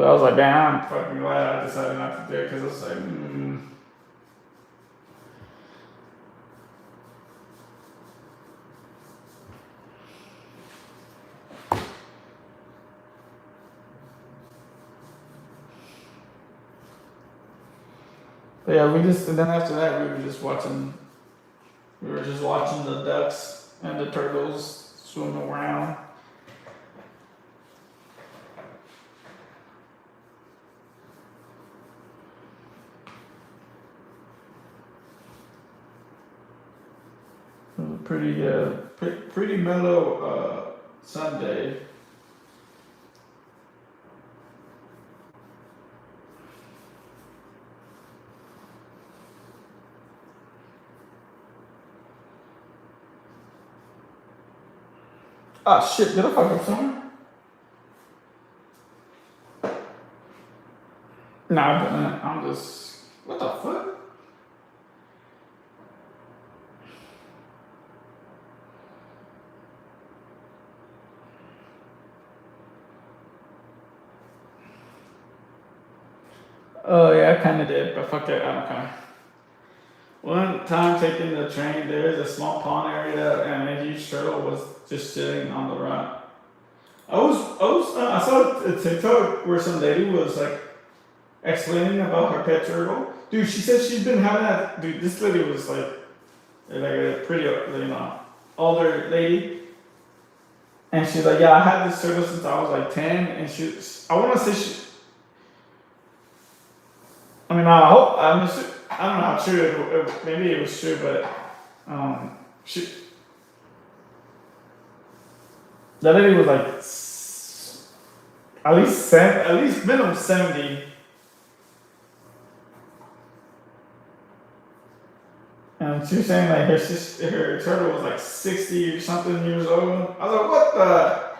But I was like, man, I'm fucking glad I decided not to do it because it's like, But yeah, and then after that, we were just watching the ducks and the turtles swim around. It was a pretty mellow Sunday. Ah shit, did I fuck up somewhere? Nah, I didn't. I'm just. What the fuck? Oh yeah, I kinda did, but fuck it, I don't care. One time taking the train, there is a small pond area, and a huge turtle was just sitting on the rock. I saw a TikTok where some lady was like explaining about her pet turtle. Dude, she said she's been having that. Dude, this lady was like a pretty, older lady, and she's like, yeah, I had this turtle since I was like 10, and I want to say I mean, I don't know how true maybe it was true, but she, that lady was like at least minimum 70, and she was saying like her turtle was like 60 or something years old. I was like, what the?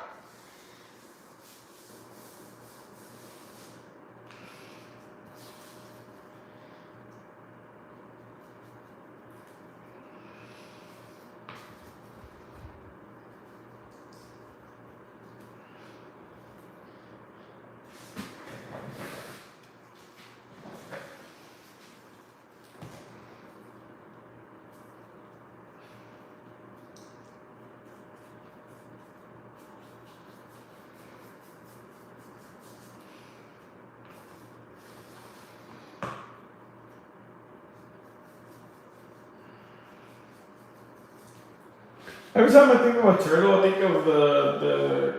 Every time I think of a turtle, I think of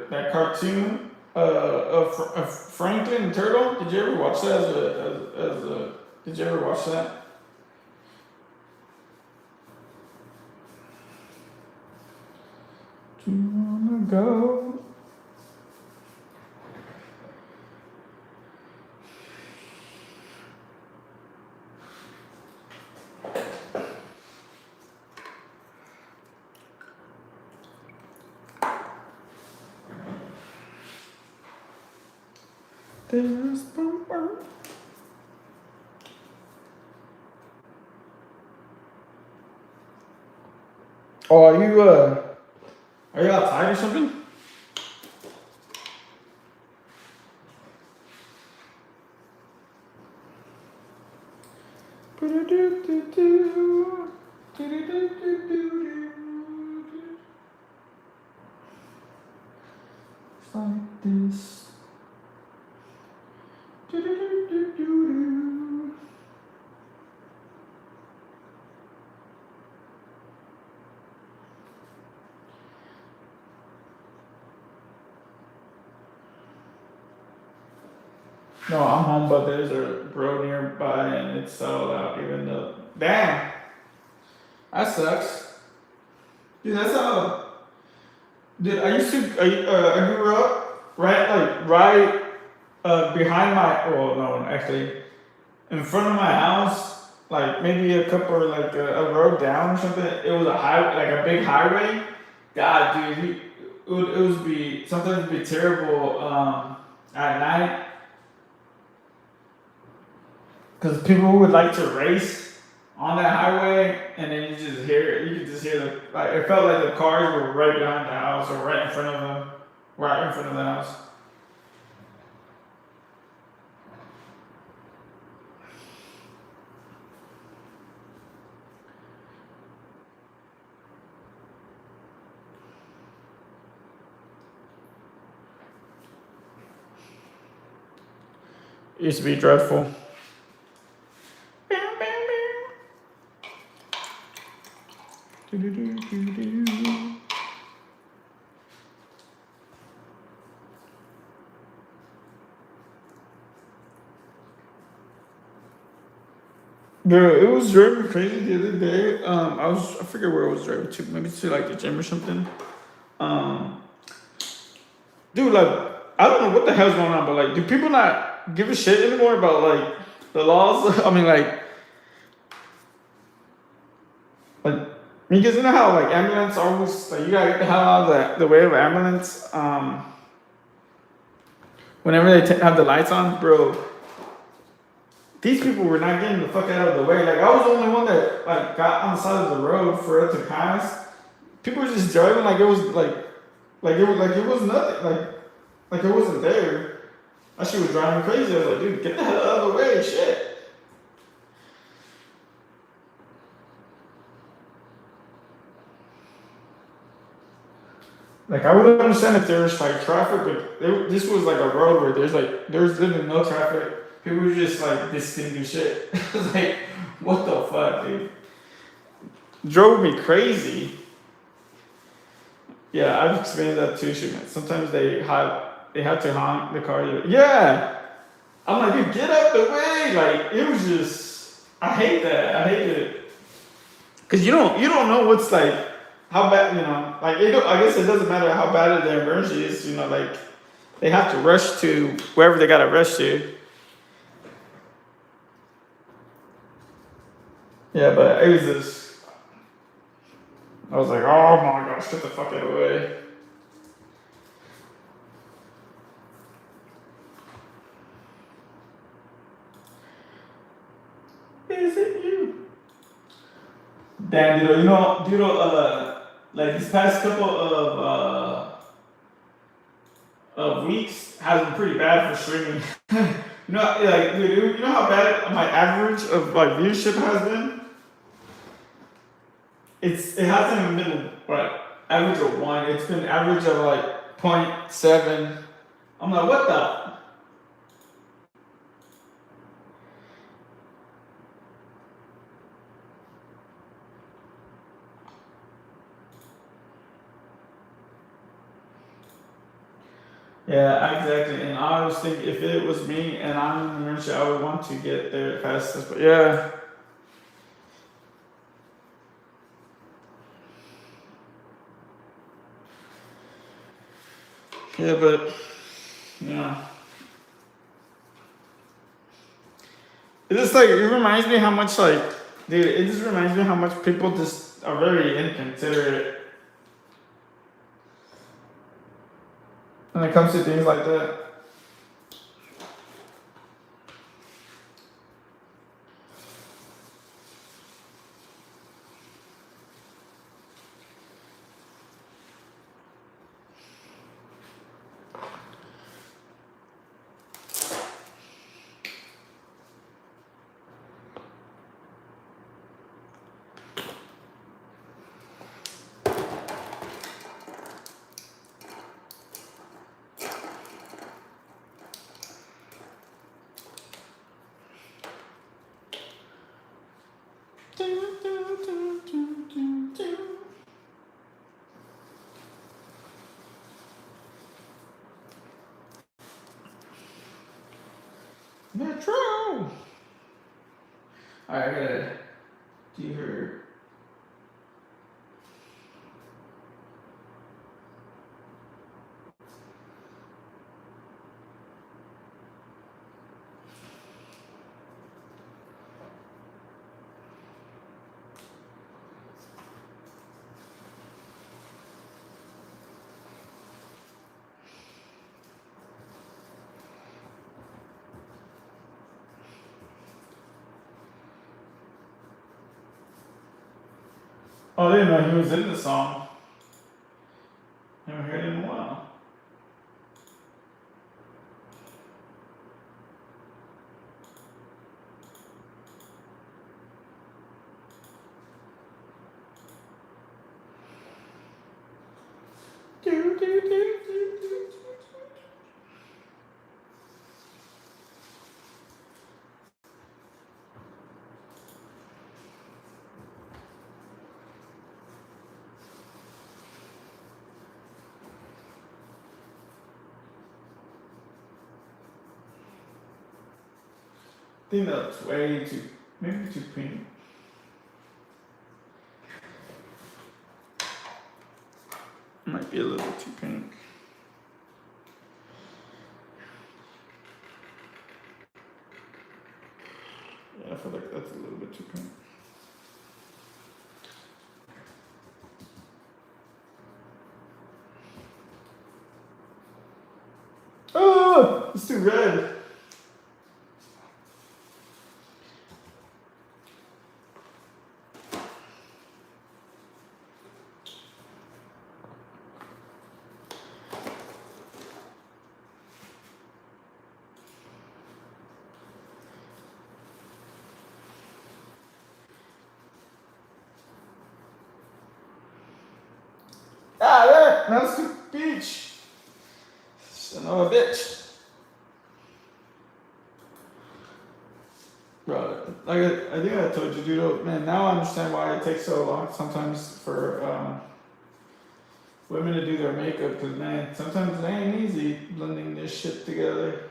that cartoon of Franklin the Turtle. Did you ever watch that? Did you ever watch that? Do you wanna go? There's bumper. Oh, are you outside or something? It's like this. No, I'm home, but there's a bro nearby and it's so loud. Even though, damn, that sucks. Dude, that's how. Dude, I grew up right behind well, no, actually, in front of my house, like maybe a couple, like a road down or something. It was like a big highway. God, dude, it would be sometimes be terrible at night because people would like to race on that highway, and then you could just hear it felt like the cars were right behind the house or right in front of them, right in front of the house. It used to be dreadful. Bro, it was driving me crazy the other day. I forget where I was driving to, maybe to like the gym or something. Um, dude, like, I don't know what the hell's going on, but like, do people not give a shit anymore about like the laws? I mean, like, because you know how like ambulance always like you gotta get the hell out of the way of ambulance. Whenever they have the lights on, bro, these people were not getting the fuck out of the way. Like I was the only one that like got on the side of the road for it to pass. People were just driving like it was like it was nothing. Like it wasn't there. That shit was driving me crazy. I was like, dude, get the hell out of the way, shit. Like I would understand if there was like traffic, but this was like a road where there's literally no traffic. People were just like this thing do shit. I was like, what the fuck, dude? Drove me crazy. Yeah, I've experienced that too, shit. Sometimes they have to honk the car. Yeah, I'm like, dude, get out the way. Like it was just, I hate that. I hate it. Cause you don't know what's like how bad like I guess it doesn't matter how bad the emergency is. Like they have to rush to wherever they gotta rush to. Yeah, but it was just I was like, oh my gosh, get the fuck out of the way. Is it you? Damn, dude, like these past couple of weeks has been pretty bad for streaming. Like, dude, you know how bad my average of like viewership has been? It hasn't even been what average of 1. It's been average of like 0.7. I'm like, what the? Yeah, exactly. And I was thinking if it was me and I'm in the emergency, I would want to get there fast as. But yeah. Yeah, but yeah. It just like it reminds me how much like, dude. It just reminds me how much people just are very inconsiderate when it comes to things like that. Metro. Alright, I gotta do her. Oh, I didn't know he was in the song. Haven't heard it in a while. think that's way too, maybe too pink. Might be a little bit too pink. Yeah, I feel like that's a little bit too pink. Oh, it's too red. Ah, there, that's the beach. Son of a bitch. Bro, like I think I told you, dude. Man, now I understand why it takes so long sometimes for women to do their makeup. Cause man, sometimes it ain't easy blending this shit together.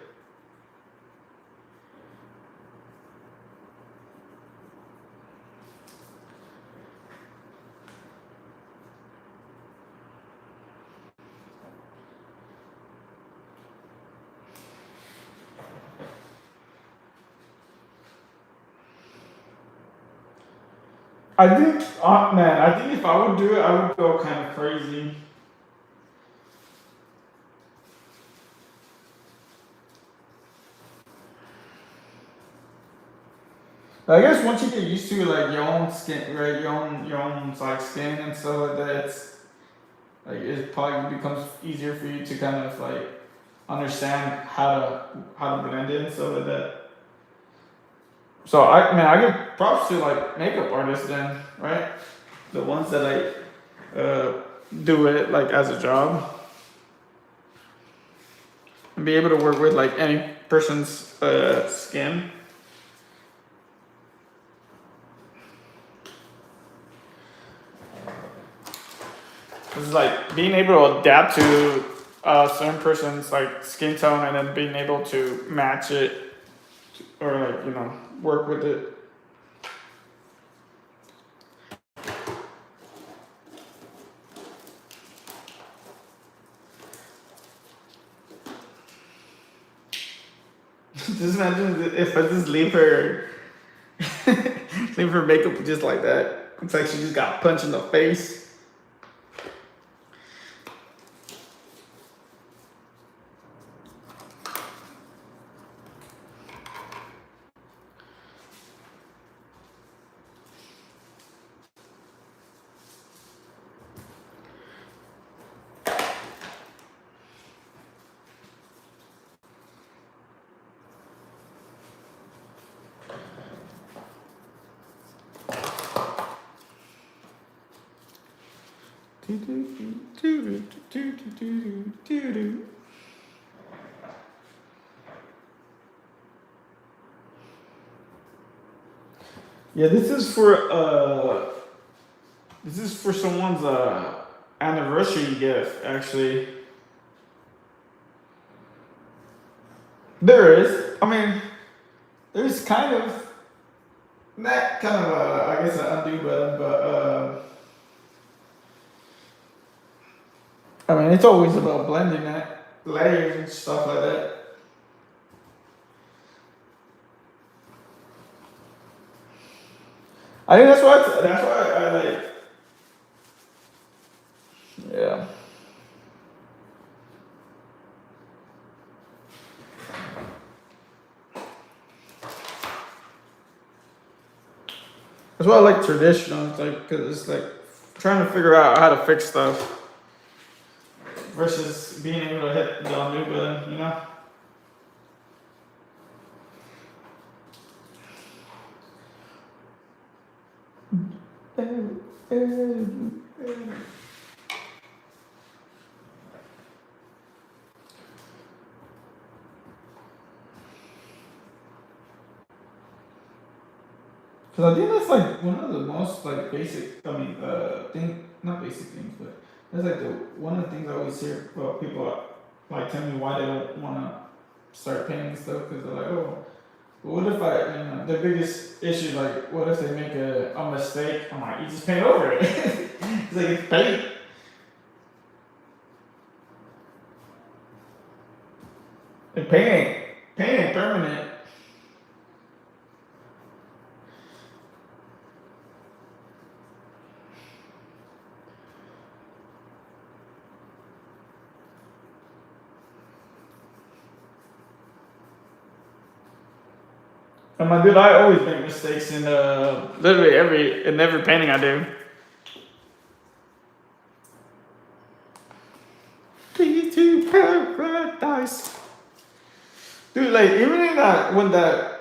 I think, man, I think if I would do it, I would go kind of crazy. I guess once you get used to like your own skin, right? Your own like skin and stuff like that, it's like it probably becomes easier for you to kind of like understand how to blend it and stuff like that. So I give props to like makeup artists then, right? The ones that like do it like as a job and be able to work with like any person's skin. It's like being able to adapt to a certain person's like skin tone and then being able to match it or like work with it. Just imagine if I just leave her leave her makeup just like that. It's like she just got punched in the face. Yeah, this is for someone's anniversary gift actually. There is. I mean, there's kind of not kind of I guess an undo button, but I mean it's always about blending that layers and stuff like that. I think that's why I like yeah. That's why I like traditional. It's like because it's like trying to figure out how to fix stuff versus being able to hit the undo button. Because I think that's like one of the most like basic. I mean, not basic things, but that's like one of the things I always hear people like tell me why they don't want to start painting stuff because they're like, oh, But what if the biggest issue, like, what if they make a mistake? I'm like, you just paint over it. It's like, it's paint. And paint ain't permanent. And my dude, I always make mistakes in literally every painting I do. P2 paradise. Dude, like even in that when that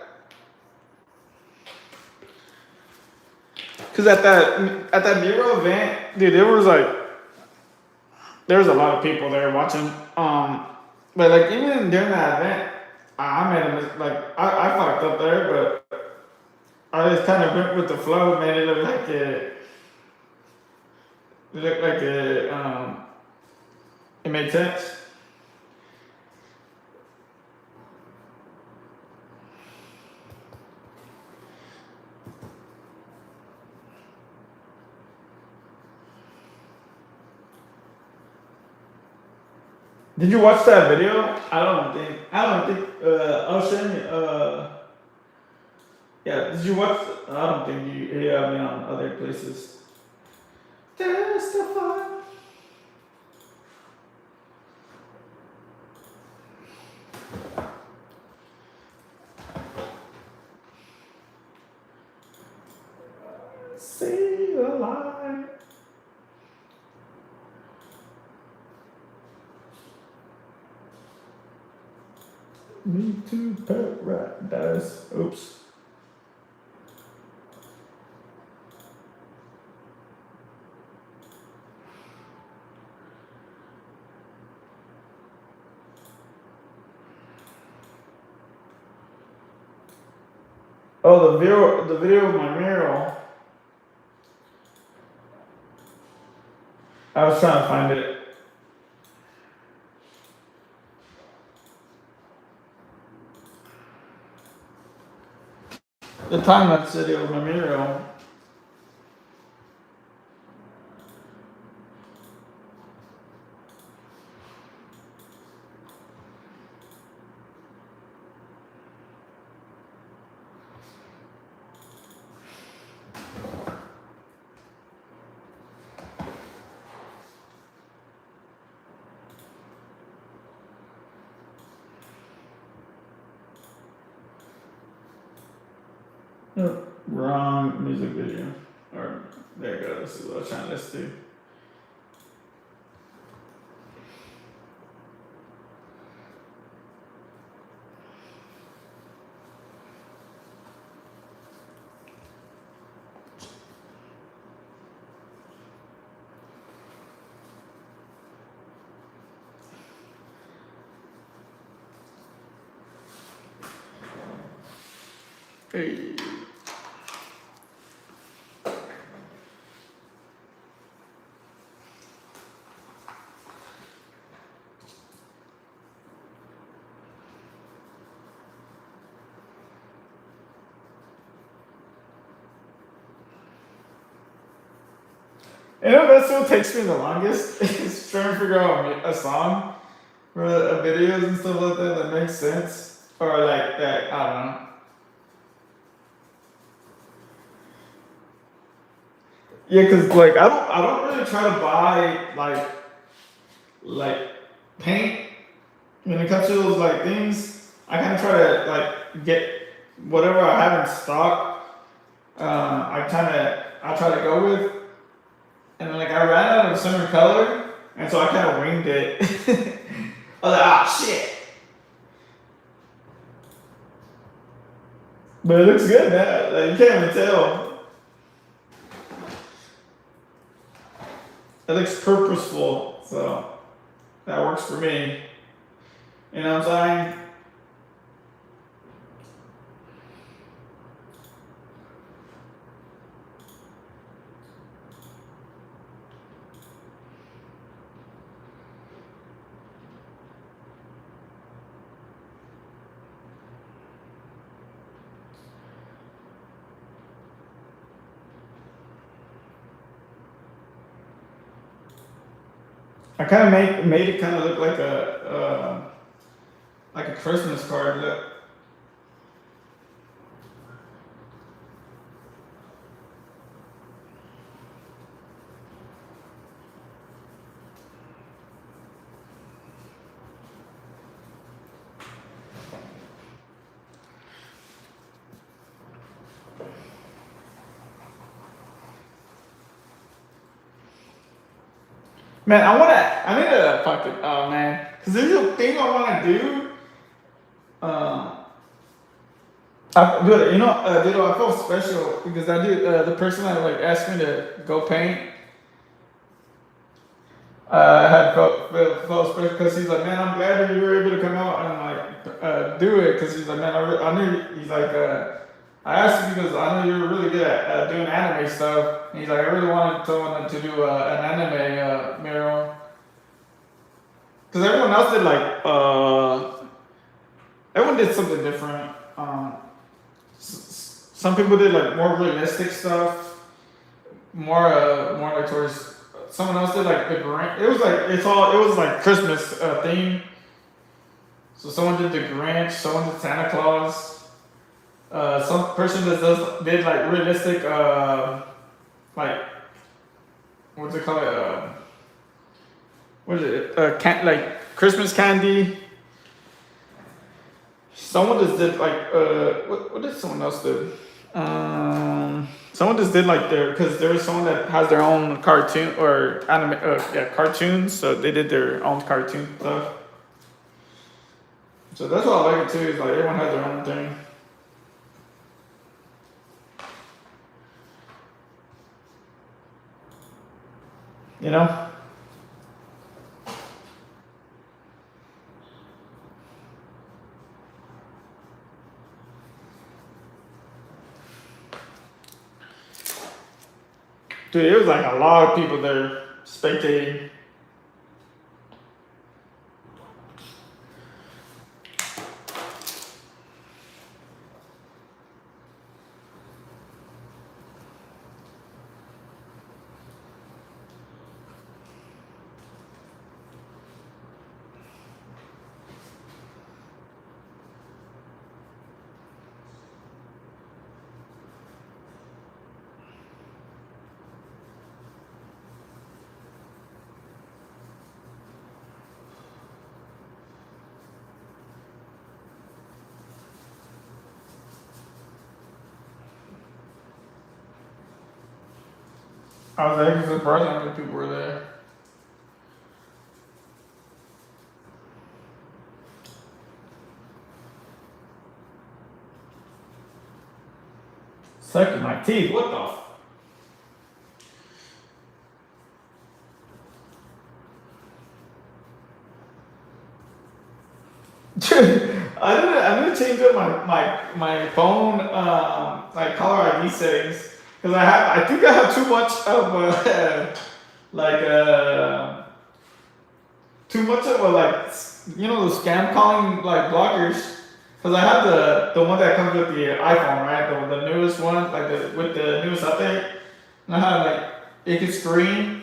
cause at that mural event, dude, there was a lot of people there watching. But like even during that event, I made I fucked up there, but I just kind of went with the flow, made it look like it made sense. Did you watch that video? I don't think I'll send you yeah, did you watch I don't think you have me on other places. Testify. See the light. Me too, paradise. Oops. Oh, the video of my mural. I was trying to find it. The time lapse video of my mural. Oh, wrong music video. Or there you go. This is what I was trying to listen to. Hey. You know, that still takes me the longest. Is trying to figure out a song for videos and stuff like that makes sense. Or like that, I don't know. Yeah, cause like I don't really try to buy like paint when it comes to those like things. I kind of try to like get whatever I have in stock. I try to go with, and then like I ran out of a certain color, and so I kind of winged it. I was like, ah, shit. But it looks good, man. Like, you can't even tell. It looks purposeful, so that works for me. You know what I'm saying? I kind of made it kind of look like a Christmas card. Look. Man, I need to fucking, oh man, because there's a thing I want to do. Um, dude, dude, I felt special because I do. The person that like asked me to go paint, I had felt special because he's like, man, I'm glad that you were able to come out and like do it because he's like, man, I knew. He's like, I asked you because I knew you were really good at doing anime stuff. And he's like, I really wanted someone to do an anime mural because everyone else did like everyone did something different. Some people did like more realistic stuff, more like towards. Someone else did like the Grinch. It was like it was like Christmas theme. So someone did the Grinch, someone did Santa Claus. Some person that did like realistic like what's it called? What is it? Like Christmas candy. Someone just did like what did someone else do? Someone just did like their because there was someone that has their own cartoon or anime cartoons, so they did their own cartoon stuff. So that's what I like it too. Is like everyone has their own thing. You know. Dude, it was like a lot of people there spectating. I was actually surprised how many people were there. Sucking my teeth. What the? Dude, I need to change up my phone like caller ID settings because I think I have too much of like too much of a like the scam calling like blockers because I have the one that comes with the iPhone, right, the newest one, like with the newest update. And I have like it can screen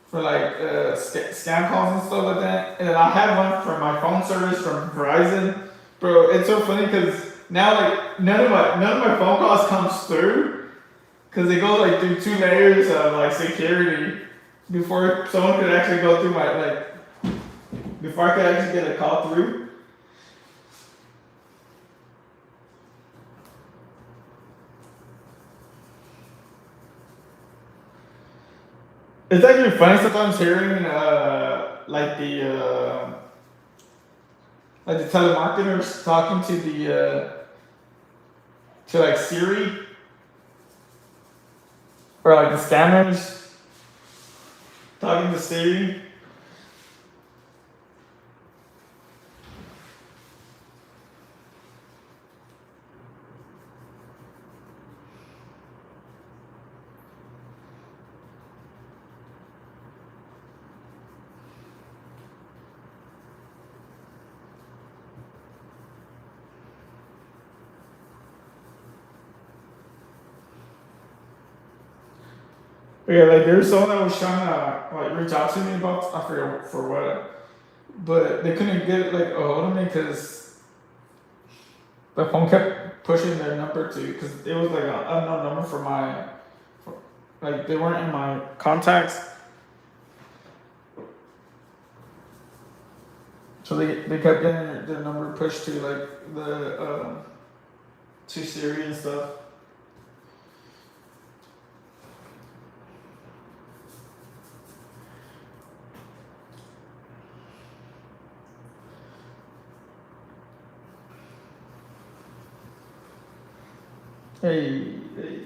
for like scam calls and stuff like that. And then I have one for my phone service from Verizon. Bro, it's so funny because now like none of my phone calls comes through because it goes like through 2 layers of like security before someone could actually go through my like before I could actually get a call through. It's actually funny sometimes hearing like the telemarketers talking to the to like Siri or like the scammers talking to Siri. Yeah, like there's someone that was trying to like reach out to me about I forget for what, but they couldn't get like a hold of me because the phone kept pushing their number to because it was like an unknown number for my for, like they weren't in my contacts, so they kept getting their number pushed to like the to Siri and stuff. Hey, hey.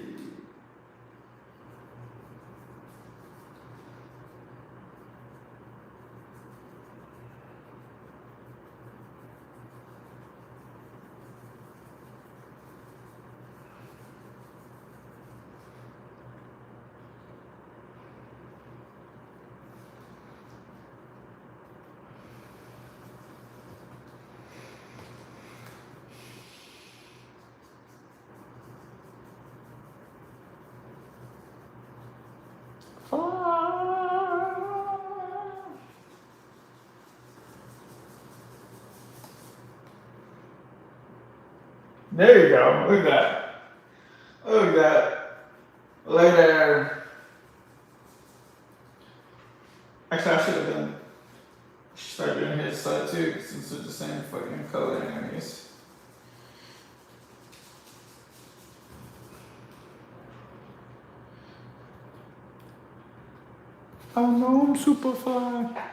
There you go. Look at that. Look at that. Lay there. Actually, I should have done. Start doing his side too, since it's the same fucking color, anyways. I know I'm super fly.